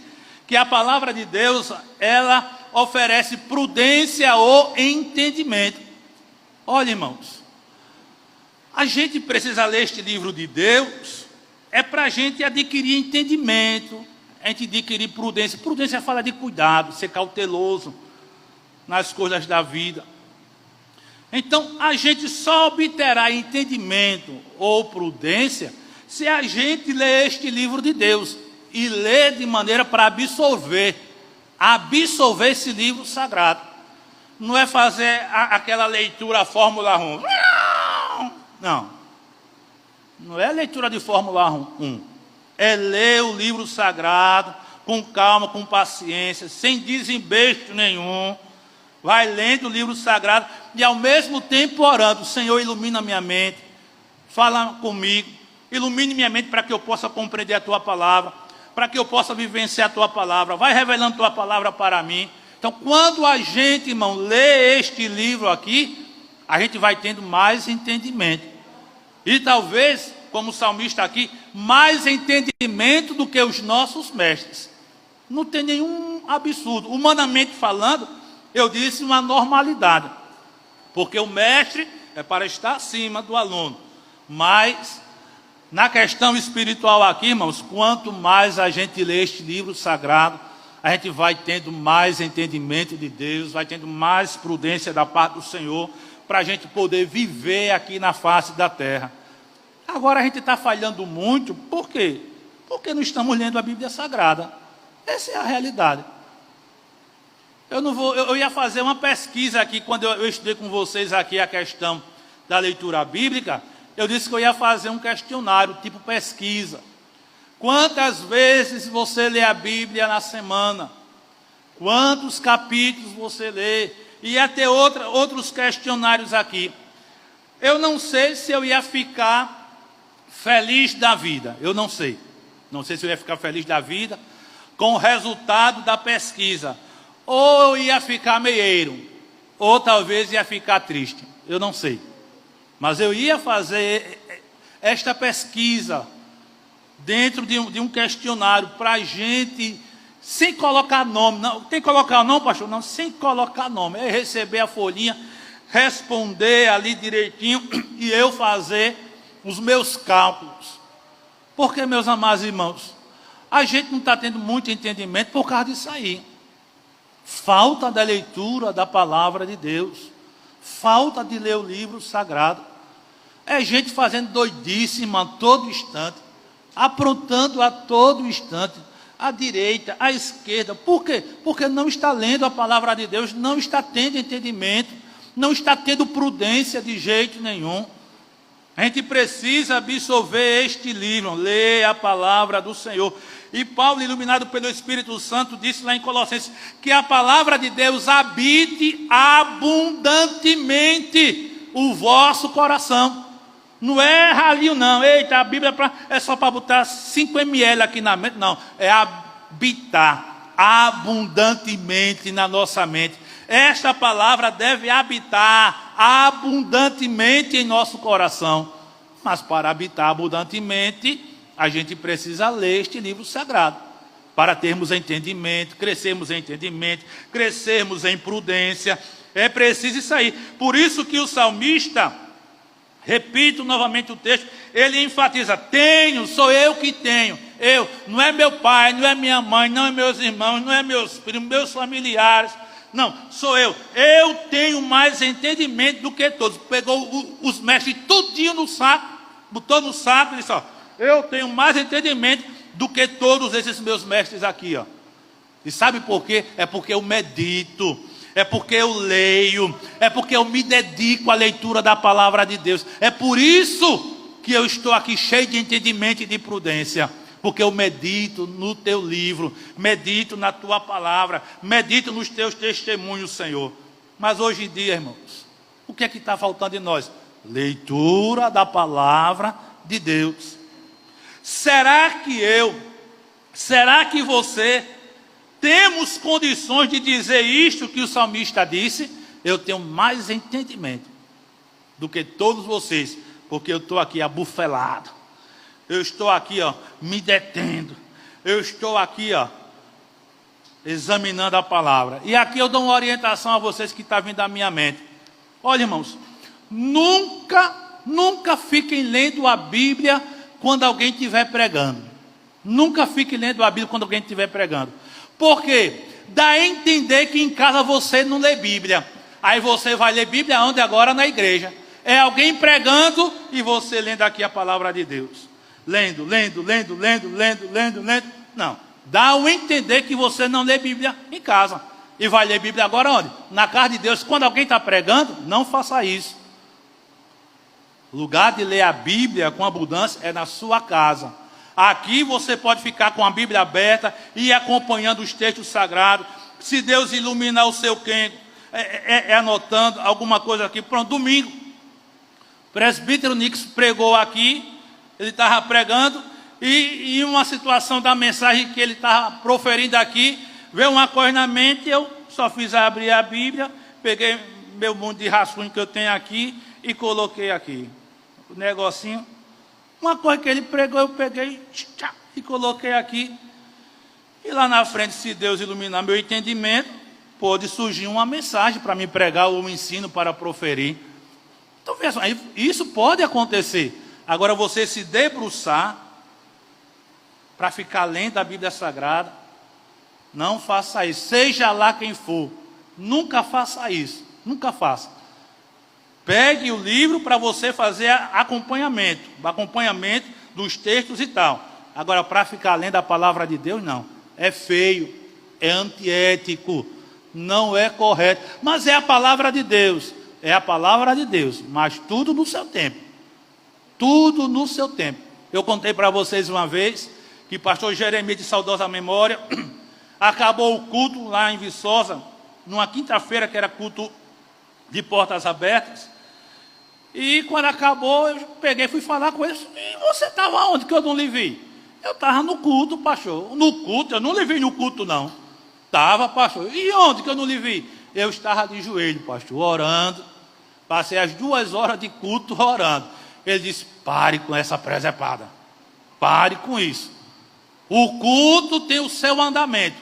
que a palavra de Deus, ela oferece prudência ou entendimento. Olha, irmãos, a gente precisa ler este livro de Deus, é para a gente adquirir entendimento, a gente adquirir prudência. Prudência fala de cuidado, ser cauteloso nas coisas da vida. Então, a gente só obterá entendimento ou prudência se a gente ler este livro de Deus e ler de maneira para absorver esse livro sagrado. Não é fazer aquela leitura Fórmula 1. Não é leitura de Fórmula 1. É ler o livro sagrado com calma, com paciência, sem desembesto nenhum. Vai lendo o livro sagrado e ao mesmo tempo orando. Senhor, ilumina minha mente, fala comigo, ilumine minha mente para que eu possa compreender a Tua palavra, para que eu possa vivenciar a Tua palavra. Vai revelando a Tua palavra para mim. Então, quando a gente, irmão, lê este livro aqui, a gente vai tendo mais entendimento. E talvez, como o salmista aqui, mais entendimento do que os nossos mestres. Não tem nenhum absurdo. Humanamente falando, eu disse uma normalidade. Porque o mestre é para estar acima do aluno. Mas, na questão espiritual aqui, irmãos, quanto mais a gente lê este livro sagrado, a gente vai tendo mais entendimento de Deus, vai tendo mais prudência da parte do Senhor, para a gente poder viver aqui na face da terra. Agora a gente está falhando muito, por quê? Porque não estamos lendo a Bíblia Sagrada. Essa é a realidade. Eu ia fazer uma pesquisa aqui, quando eu estudei com vocês aqui a questão da leitura bíblica, eu disse que eu ia fazer um questionário, tipo pesquisa. Quantas vezes você lê a Bíblia na semana? Quantos capítulos você lê? E ia ter outros questionários aqui. Eu não sei se eu ia ficar feliz da vida. Eu não sei. Não sei se eu ia ficar feliz da vida com o resultado da pesquisa. Ou eu ia ficar meieiro. Ou talvez ia ficar triste. Eu não sei. Mas eu ia fazer esta pesquisa dentro de um questionário para a gente, sem colocar nome. Não, tem que colocar nome, pastor? Não, sem colocar nome. É receber a folhinha, responder ali direitinho e eu fazer os meus cálculos. Porque, meus amados irmãos, A gente não está tendo muito entendimento por causa disso aí. Falta da leitura da palavra de Deus. Falta de ler o livro sagrado. É gente fazendo doidíssima a todo instante. Aprontando a todo instante. À direita, à esquerda. Por quê? Porque não está lendo a palavra de Deus. Não está tendo entendimento. Não está tendo prudência de jeito nenhum. A gente precisa absorver este livro, ler a palavra do Senhor. E Paulo, iluminado pelo Espírito Santo, disse lá em Colossenses, que a palavra de Deus habite abundantemente o vosso coração. Não é ralinho não, eita, a Bíblia é só para botar 5 ml aqui na mente, não. É habitar abundantemente na nossa mente. Esta palavra deve habitar abundantemente em nosso coração. Mas para habitar abundantemente, a gente precisa ler este livro sagrado. Para termos entendimento, crescermos em prudência. É preciso isso aí. Por isso que o salmista, repito novamente o texto, ele enfatiza: tenho, sou eu que tenho. Eu, não é meu pai, não é minha mãe, não é meus irmãos, não é meus primos, meus familiares. Não, sou eu. Eu tenho mais entendimento do que todos. Pegou os mestres tudinho no saco, botou no saco e disse: ó, eu tenho mais entendimento do que todos esses meus mestres aqui, ó. E sabe por quê? É porque eu medito, é porque eu leio, é porque eu me dedico à leitura da palavra de Deus. É por isso que eu estou aqui cheio de entendimento e de prudência. Porque eu medito no teu livro, medito na tua palavra, medito nos teus testemunhos, Senhor. Mas hoje em dia, irmãos, o que é que está faltando em nós? Leitura da palavra de Deus. Será que você temos condições de dizer isto que o salmista disse? Eu tenho mais entendimento do que todos vocês, porque eu estou aqui abufelado. Eu estou aqui, ó, me detendo. Eu estou aqui, ó, examinando a palavra. E aqui eu dou uma orientação a vocês que está vindo da minha mente. Olha, irmãos, nunca fiquem lendo a Bíblia quando alguém estiver pregando. Nunca fiquem lendo a Bíblia quando alguém estiver pregando. Por quê? Dá a entender que em casa você não lê Bíblia. Aí você vai ler Bíblia onde? Agora na igreja. É alguém pregando e você lendo aqui a palavra de Deus. Lendo. Não, dá a entender que você não lê Bíblia em casa. E vai ler Bíblia agora onde? Na casa de Deus. Quando alguém está pregando, não faça isso. O lugar de ler a Bíblia com abundância é na sua casa. Aqui você pode ficar com a Bíblia aberta e ir acompanhando os textos sagrados. Se Deus iluminar o seu quengo, anotando alguma coisa aqui. Pronto, domingo, o presbítero Nix pregou aqui. Ele estava pregando e em uma situação da mensagem que ele estava proferindo aqui, veio uma coisa na mente, eu só fiz abrir a Bíblia, peguei meu mundo de rascunho que eu tenho aqui e coloquei aqui. O negocinho, uma coisa que ele pregou, eu peguei e coloquei aqui. E lá na frente, se Deus iluminar meu entendimento, pode surgir uma mensagem para me pregar ou um ensino para proferir. Então, veja, isso pode acontecer. Agora você se debruçar para ficar lendo a Bíblia Sagrada, não faça isso. Seja lá quem for, nunca faça isso. Nunca faça. Pegue o livro para você fazer acompanhamento dos textos e tal. Agora, para ficar lendo a palavra de Deus, não. É feio, é antiético, não é correto. Mas é a palavra de Deus. É a palavra de Deus, mas tudo no seu tempo. Tudo no seu tempo. Eu contei para vocês uma vez que pastor Jeremias, de saudosa memória, acabou o culto lá em Viçosa, numa quinta-feira que era culto de portas abertas. E quando acabou, eu peguei e fui falar com ele. E você estava onde que eu não lhe vi? Eu estava no culto, pastor. No culto? Eu não lhe vi no culto, não. Estava, pastor. E onde que eu não lhe vi? Eu estava de joelho, pastor, orando. Passei as 2 horas de culto orando. Ele disse: pare com essa presepada. Pare com isso. O culto tem o seu andamento.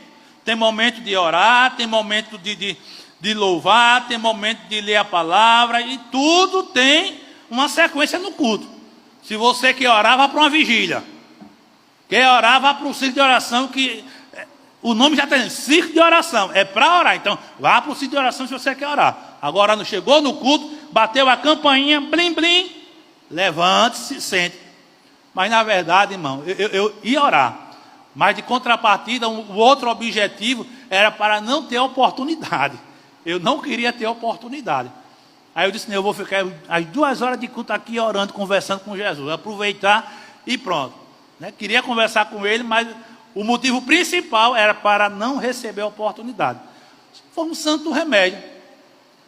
Tem momento de orar, tem momento de louvar, tem momento de ler a palavra. E tudo tem uma sequência no culto. Se você quer orar, vá para uma vigília. Quer orar, vá para o círculo de oração, que o nome já está dizendo, círculo de oração, é para orar. Então, vá para o círculo de oração se você quer orar. Agora, não chegou no culto, bateu a campainha, blim, blim, levante-se, sente. Mas, na verdade, irmão, eu ia orar. Mas, de contrapartida, o outro objetivo era para não ter oportunidade. Eu não queria ter oportunidade. Aí eu disse, eu vou ficar as 2 horas de culto aqui orando, conversando com Jesus. Aproveitar e pronto. Queria conversar com ele, mas o motivo principal era para não receber a oportunidade. Foi um santo remédio.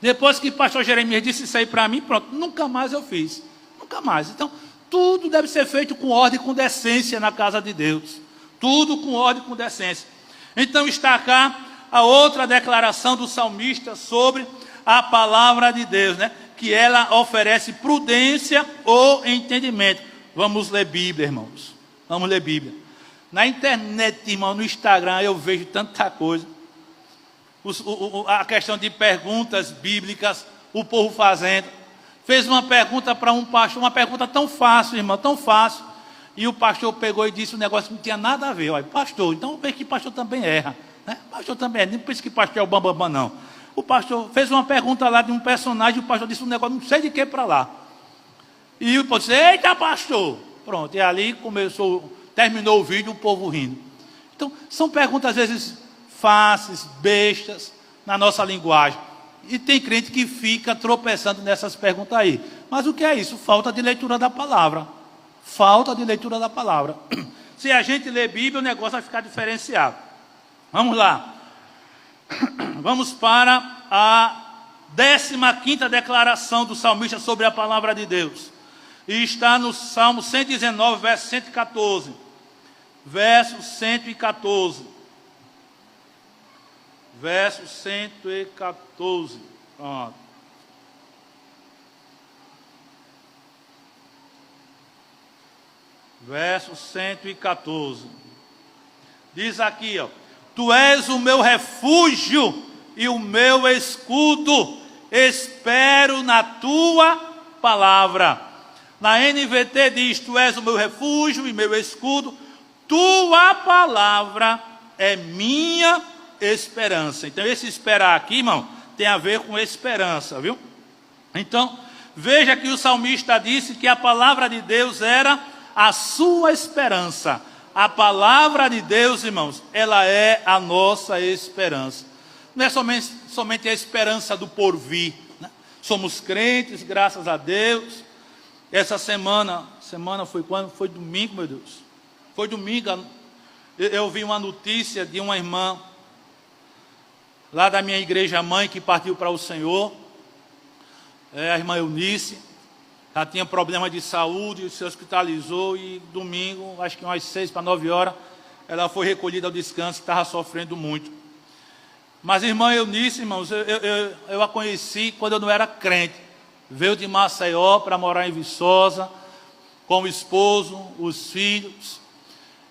Depois que o pastor Jeremias disse isso aí para mim, pronto, nunca mais eu fiz. Nunca mais. Então, tudo deve ser feito com ordem e com decência na casa de Deus. Tudo com ordem e com decência. Então está cá a outra declaração do salmista sobre a palavra de Deus, que ela oferece prudência ou entendimento. Vamos ler Bíblia, irmãos. Vamos ler Bíblia. Na internet, irmão, no Instagram, eu vejo tanta coisa. A questão de perguntas bíblicas, o povo fazendo. Fez uma pergunta para um pastor, uma pergunta tão fácil, irmão, tão fácil. E o pastor pegou e disse um negócio que não tinha nada a ver. Olha, pastor, então vê que pastor também erra. Pastor também erra, nem pensa que pastor é o bambambam, não. O pastor fez uma pergunta lá de um personagem, o pastor disse um negócio, não sei de que para lá. E o pastor disse, eita pastor. Pronto, e ali terminou o vídeo, o povo rindo. Então, são perguntas às vezes fáceis, bestas, na nossa linguagem. E tem crente que fica tropeçando nessas perguntas aí. Mas o que é isso? Falta de leitura da palavra. Falta de leitura da palavra. Se a gente ler Bíblia, o negócio vai ficar diferenciado. Vamos lá. Vamos para a 15ª declaração do salmista sobre a palavra de Deus. E está no Salmo 119, verso 114. Verso 114. Verso 114. Pronto. Verso 114. Diz aqui, Tu és o meu refúgio e o meu escudo. Espero na tua palavra. Na NVT diz, Tu és o meu refúgio e meu escudo. Tua palavra é minha esperança. Então, esse esperar aqui, irmão, tem a ver com esperança, viu? Então, veja que o salmista disse que a palavra de Deus era a sua esperança. A palavra de Deus, irmãos, ela é a nossa esperança. Não é somente a esperança do porvir. Somos crentes, graças a Deus. Essa semana foi quando? Foi domingo, meu Deus. Foi domingo, eu vi uma notícia de uma irmã lá da minha igreja mãe que partiu para o Senhor. A irmã Eunice, ela tinha problema de saúde, se hospitalizou e domingo, acho que umas 6 para 9 horas, ela foi recolhida ao descanso, estava sofrendo muito. Mas a irmã Eunice, irmãos, eu a conheci quando eu não era crente. Veio de Maceió para morar em Viçosa, com o esposo, os filhos.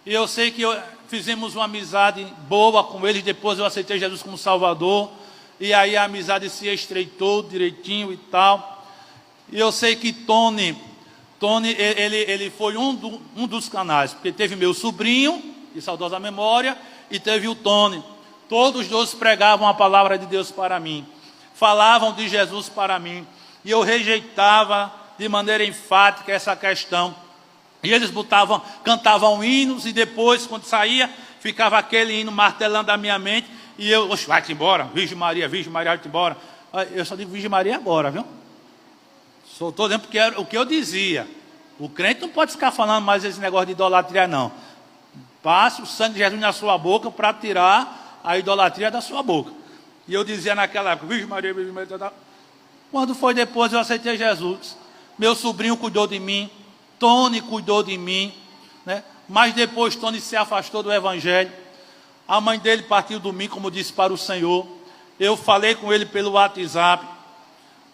E eu sei que fizemos uma amizade boa com eles, depois eu aceitei Jesus como Salvador. E aí a amizade se estreitou direitinho e tal. E eu sei que Tony ele foi um dos canais, porque teve meu sobrinho, de saudosa memória, e teve o Tony. Todos os dois pregavam a palavra de Deus para mim, falavam de Jesus para mim, e eu rejeitava de maneira enfática essa questão. E eles cantavam hinos, e depois, quando saía, ficava aquele hino martelando a minha mente, e eu, vai-te embora, Virgem Maria, vai-te embora. Eu só digo Virgem Maria agora, viu? Só estou dizendo porque era o que eu dizia. O crente não pode ficar falando mais esse negócio de idolatria, não. Passe o sangue de Jesus na sua boca para tirar a idolatria da sua boca. E eu dizia naquela época, Virgem Maria, Virgem Maria. Quando foi depois eu aceitei Jesus. Meu sobrinho cuidou de mim, Tony cuidou de mim, mas depois Tony se afastou do Evangelho. A mãe dele partiu domingo, como disse, para o Senhor. Eu falei com ele pelo WhatsApp,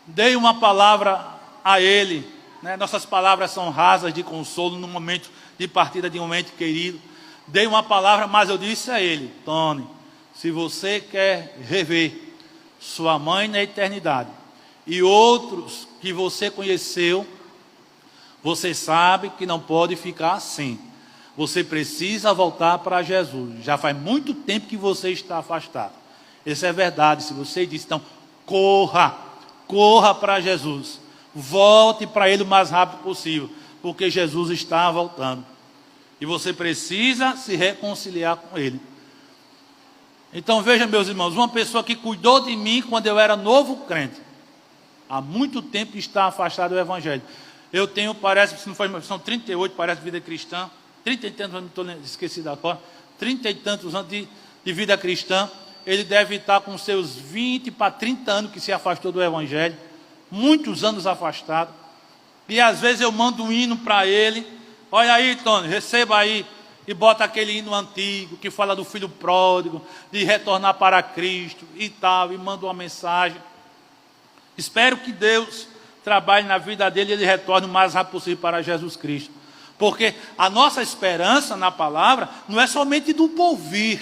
dei uma palavra a ele, Nossas palavras são rasas de consolo no momento de partida de um ente querido. Dei uma palavra, mas eu disse a ele, Tony, se você quer rever sua mãe na eternidade e outros que você conheceu, você sabe que não pode ficar assim. Você precisa voltar para Jesus. Já faz muito tempo que você está afastado. Isso é verdade. Se você diz, então, corra para Jesus. Volte para Ele o mais rápido possível, porque Jesus está voltando. E você precisa se reconciliar com Ele. Então veja, meus irmãos, uma pessoa que cuidou de mim quando eu era novo crente, há muito tempo está afastado do Evangelho. Eu tenho, parece, se não foi, são 38, parece, vida cristã, 30 e tantos anos, estou esquecido agora, 30 e tantos anos de vida cristã. Ele deve estar com seus 20 para 30 anos que se afastou do Evangelho, muitos anos afastado. E às vezes eu mando um hino para ele, olha aí, Tony, receba aí. E bota aquele hino antigo que fala do filho pródigo, de retornar para Cristo e tal, e manda uma mensagem. Espero que Deus trabalhe na vida dele e ele retorne o mais rápido possível para Jesus Cristo. Porque a nossa esperança na palavra não é somente do porvir,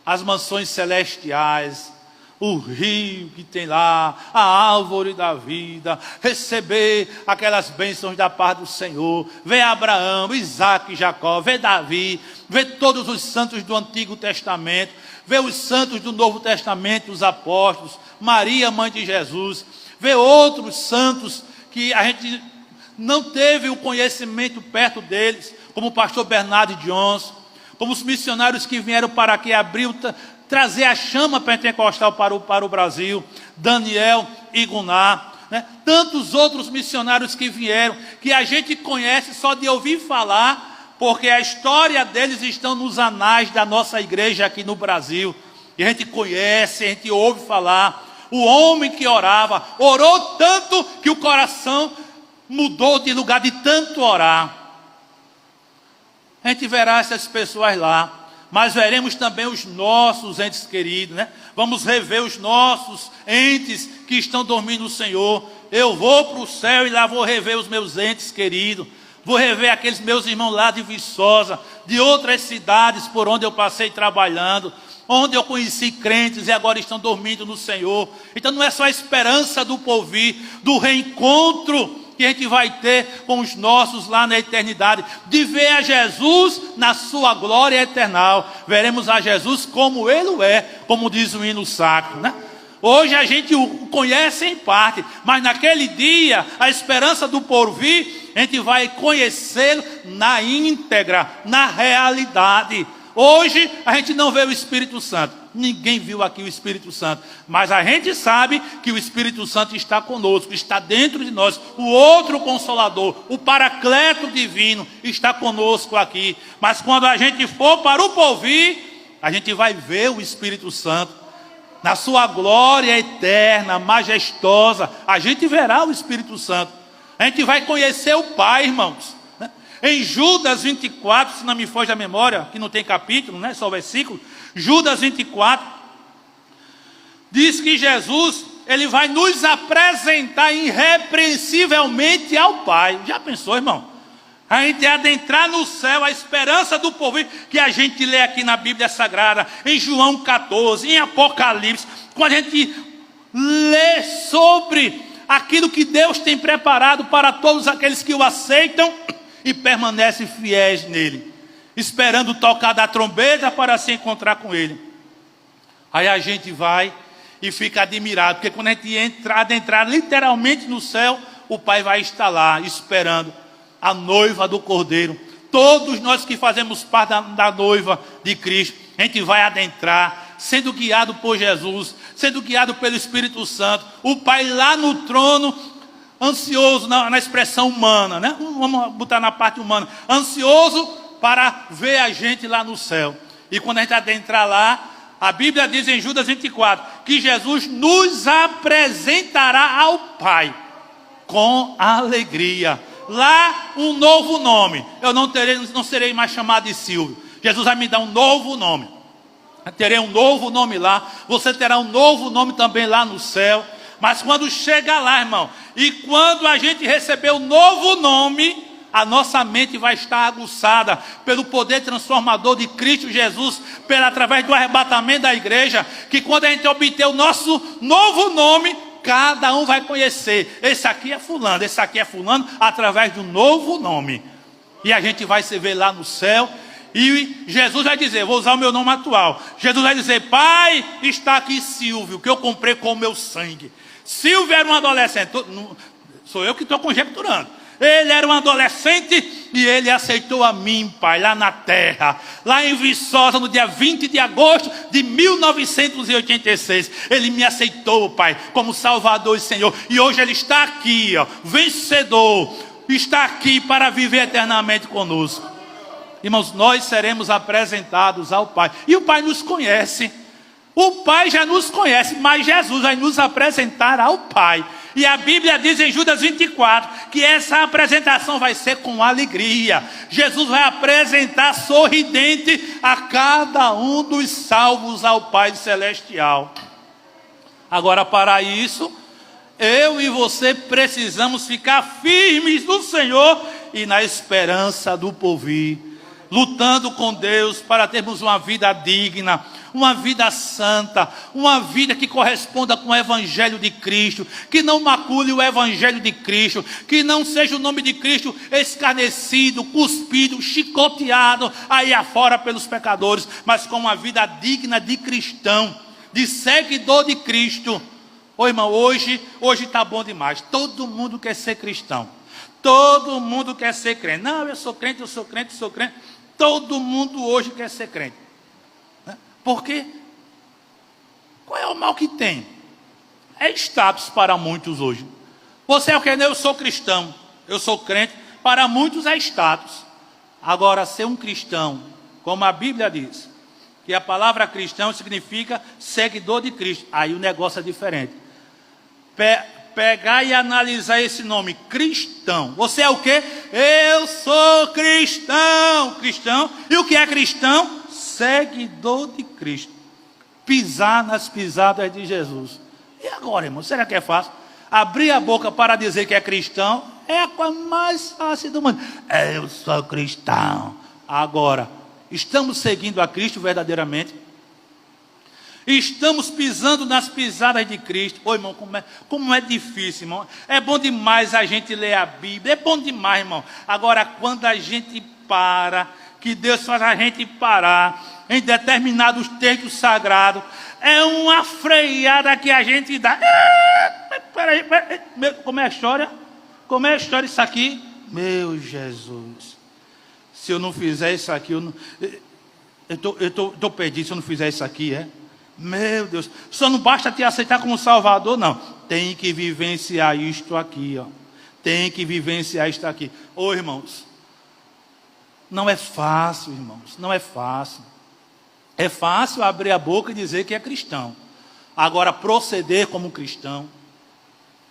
as mansões celestiais, o rio que tem lá, a árvore da vida, receber aquelas bênçãos da parte do Senhor, ver Abraão, Isaac, Jacó, ver Davi, ver todos os santos do Antigo Testamento, ver os santos do Novo Testamento, os apóstolos, Maria, mãe de Jesus, ver outros santos que a gente não teve o conhecimento perto deles, como o pastor Bernardo de Ons, como os missionários que vieram para aqui abrir, trazer a chama pentecostal para o Brasil, Daniel e Gunar, né? Tantos outros missionários que vieram, que a gente conhece só de ouvir falar, porque a história deles estão nos anais da nossa igreja aqui no Brasil, e a gente conhece, a gente ouve falar. O homem que orava, orou tanto que o coração mudou de lugar de tanto orar. A gente verá essas pessoas lá. Mas veremos também os nossos entes queridos, né? Vamos rever os nossos entes que estão dormindo no Senhor. Eu vou para o céu e lá vou rever os meus entes queridos. Vou rever aqueles meus irmãos lá de Viçosa, de outras cidades por onde eu passei trabalhando, onde eu conheci crentes e agora estão dormindo no Senhor. Então não é só a esperança do porvir, do reencontro que a gente vai ter com os nossos lá na eternidade, de ver a Jesus na sua glória eternal. Veremos a Jesus como Ele é, como diz o hino sacro, né? Hoje a gente o conhece em parte, mas naquele dia, a esperança do porvir, a gente vai conhecê-lo na íntegra, na realidade. Hoje a gente não vê o Espírito Santo. Ninguém viu aqui o Espírito Santo. Mas a gente sabe que o Espírito Santo está conosco, está dentro de nós. O outro Consolador, o Paracleto Divino, está conosco aqui. Mas quando a gente for para o porvir, a gente vai ver o Espírito Santo na sua glória eterna, majestosa. A gente verá o Espírito Santo. A gente vai conhecer o Pai, irmãos. Em Judas 24, se não me foge a memória, que não tem capítulo, né, só o versículo, Judas 24, diz que Jesus, Ele vai nos apresentar irrepreensivelmente ao Pai. Já pensou, irmão? A gente adentrar no céu, a esperança do porvir, que a gente lê aqui na Bíblia Sagrada, em João 14, em Apocalipse, quando a gente lê sobre aquilo que Deus tem preparado para todos aqueles que o aceitam e permanecem fiéis nele, esperando tocar da trombeta para se encontrar com ele. Aí a gente vai e fica admirado, porque quando a gente adentrar literalmente no céu, o Pai vai estar lá esperando a noiva do Cordeiro. Todos nós que fazemos parte da noiva de Cristo, a gente vai adentrar, sendo guiado por Jesus, sendo guiado pelo Espírito Santo. O Pai lá no trono, ansioso na expressão humana, né? Vamos botar na parte humana, ansioso para ver a gente lá no céu. E quando a gente adentrar lá, a Bíblia diz em Judas 24 que Jesus nos apresentará ao Pai com alegria. Lá um novo nome. Eu não serei mais chamado de Silvio. Jesus vai me dar um novo nome. Eu terei um novo nome lá. Você terá um novo nome também lá no céu. Mas quando chega lá, irmão, e quando a gente receber o novo nome, a nossa mente vai estar aguçada pelo poder transformador de Cristo Jesus, através do arrebatamento da igreja, que quando a gente obter o nosso novo nome, cada um vai conhecer. Esse aqui é fulano, esse aqui é fulano, através do novo nome. E a gente vai se ver lá no céu. E Jesus vai dizer, vou usar o meu nome atual. Jesus vai dizer, Pai, está aqui Silvio, que eu comprei com o meu sangue. Silvio era um adolescente. Sou eu que estou conjecturando. Ele era um adolescente e ele aceitou a mim, Pai, lá na terra, lá em Viçosa, no dia 20 de agosto de 1986. Ele me aceitou, Pai, como Salvador e Senhor. E hoje ele está aqui, ó, vencedor, está aqui para viver eternamente conosco. Irmãos, nós seremos apresentados ao Pai. E o Pai nos conhece. O Pai já nos conhece, mas Jesus vai nos apresentar ao Pai. E a Bíblia diz em Judas 24 que essa apresentação vai ser com alegria. Jesus vai apresentar sorridente a cada um dos salvos ao Pai Celestial. Agora, para isso, eu e você precisamos ficar firmes no Senhor e na esperança do porvir, lutando com Deus para termos uma vida digna, uma vida santa, uma vida que corresponda com o Evangelho de Cristo, que não macule o Evangelho de Cristo, que não seja o nome de Cristo escarnecido, cuspido, chicoteado aí afora pelos pecadores, mas com uma vida digna de cristão, de seguidor de Cristo. Ô irmão, hoje está bom demais, todo mundo quer ser cristão, todo mundo quer ser crente. Não, eu sou crente, eu sou crente, eu sou crente. Todo mundo hoje quer ser crente. Por quê? Qual é o mal que tem? É status para muitos hoje. Você é o que? Eu sou cristão, eu sou crente. Para muitos é status. Agora, ser um cristão, como a Bíblia diz, que a palavra cristão significa seguidor de Cristo. Aí o negócio é diferente. Pegar e analisar esse nome, cristão. Você é o quê? Eu sou cristão. Cristão. E o que é cristão? Seguidor de Cristo. Pisar nas pisadas de Jesus. E agora, irmão, será que é fácil? Abrir a boca para dizer que é cristão é a coisa mais fácil do mundo. Eu sou cristão. Agora, estamos seguindo a Cristo verdadeiramente? Estamos pisando nas pisadas de Cristo. Ô irmão, como é difícil, irmão. É bom demais a gente ler a Bíblia. É bom demais, irmão. Agora, quando a gente para, que Deus faz a gente parar em determinados textos sagrados, é uma freada que a gente dá. Peraí. Como é a história? Como é a história isso aqui? Meu Jesus. Se eu não fizer isso aqui, eu tô perdido se eu não fizer isso aqui, é? Meu Deus, só não basta te aceitar como Salvador, não. Tem que vivenciar isto aqui, ó. Tem que vivenciar isto aqui. Ô irmãos, não é fácil, irmãos, não é fácil. É fácil abrir a boca e dizer que é cristão. Agora, proceder como cristão,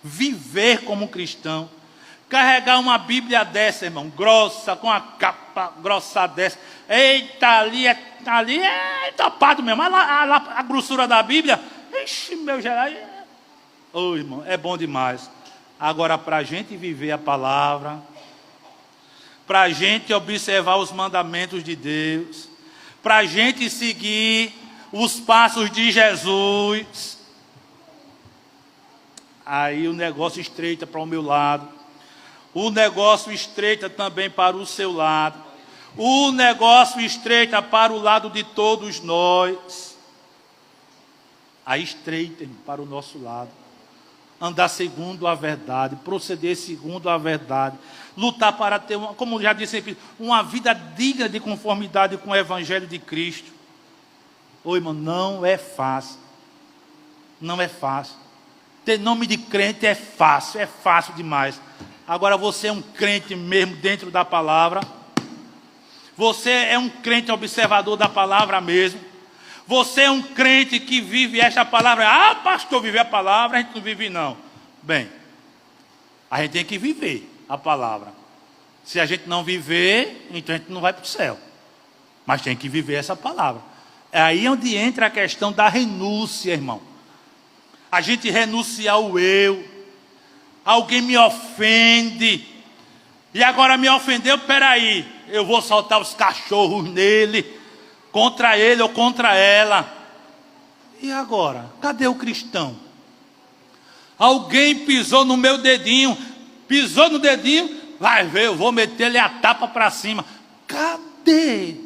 viver como cristão, carregar uma Bíblia dessa, irmão, grossa, com a capa grossa dessa. Eita, ali é topado mesmo. A grossura da Bíblia. Ixi, meu geral. Ô, irmão, é bom demais. Agora, para a gente viver a palavra, para a gente observar os mandamentos de Deus, para a gente seguir os passos de Jesus, aí o negócio estreita para o meu lado. O negócio estreita também para o seu lado. O negócio estreita para o lado de todos nós. Aí estreita para o nosso lado. Andar segundo a verdade, proceder segundo a verdade. Lutar para ter, como já disse, uma vida digna de conformidade com o Evangelho de Cristo. Ô irmão, não é fácil. Não é fácil. Ter nome de crente é fácil demais. Agora você é um crente mesmo dentro da palavra. Você é um crente observador da palavra mesmo. Você é um crente que vive esta palavra. Ah, pastor, viver a palavra, a gente não vive não. Bem, a gente tem que viver a palavra. Se a gente não viver, então a gente não vai para o céu. Mas tem que viver essa palavra. É aí onde entra a questão da renúncia, irmão. A gente renunciar ao eu. Alguém me ofende. E agora me ofendeu, peraí. Eu vou soltar os cachorros nele, contra ele ou contra ela. E agora? Cadê o cristão? Alguém pisou no meu dedinho, pisou no dedinho, vai ver, eu vou meter-lhe a tapa para cima. Cadê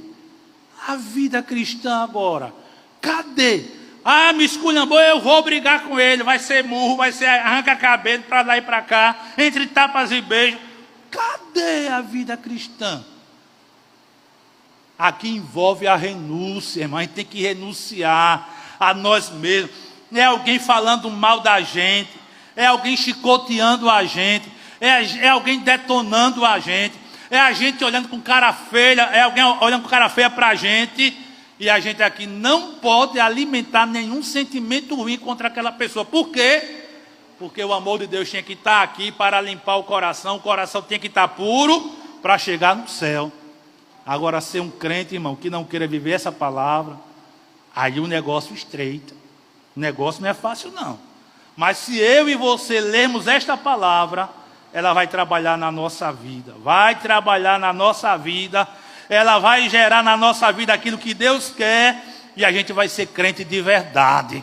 a vida cristã agora? Cadê? Ah, me esculhambou, eu vou brigar com ele. Vai ser murro, vai ser arranca a cabeça para lá e para cá, entre tapas e beijos. Cadê a vida cristã? Aqui envolve a renúncia, irmão. A gente tem que renunciar a nós mesmos. É alguém falando mal da gente, é alguém chicoteando a gente, é alguém detonando a gente, é a gente olhando com cara feia, é alguém olhando com cara feia para a gente, e a gente aqui não pode alimentar nenhum sentimento ruim contra aquela pessoa. Por quê? Porque o amor de Deus tinha que estar aqui para limpar o coração tinha que estar puro para chegar no céu. Agora, ser um crente, irmão, que não queira viver essa palavra, aí o negócio estreita. O negócio não é fácil, não. Mas se eu e você lermos esta palavra, ela vai trabalhar na nossa vida. Vai trabalhar na nossa vida. Ela vai gerar na nossa vida aquilo que Deus quer. E a gente vai ser crente de verdade.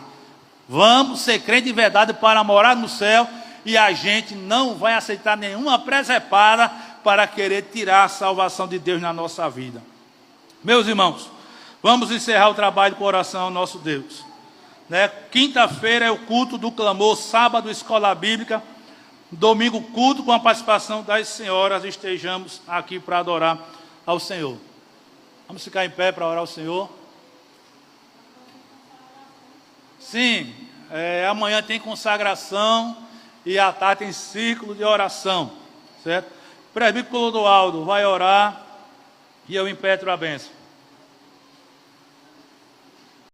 Vamos ser crente de verdade para morar no céu. E a gente não vai aceitar nenhuma presepada para querer tirar a salvação de Deus na nossa vida. Meus irmãos, vamos encerrar o trabalho com oração ao nosso Deus. Quinta-feira é o culto do clamor, sábado escola bíblica, domingo culto com a participação das senhoras. Estejamos aqui para adorar ao Senhor. Vamos ficar em pé para orar ao Senhor. Sim, amanhã tem consagração e à tarde tem círculo de oração, certo? O presbítero Clodoaldo vai orar e eu impetro a bênção.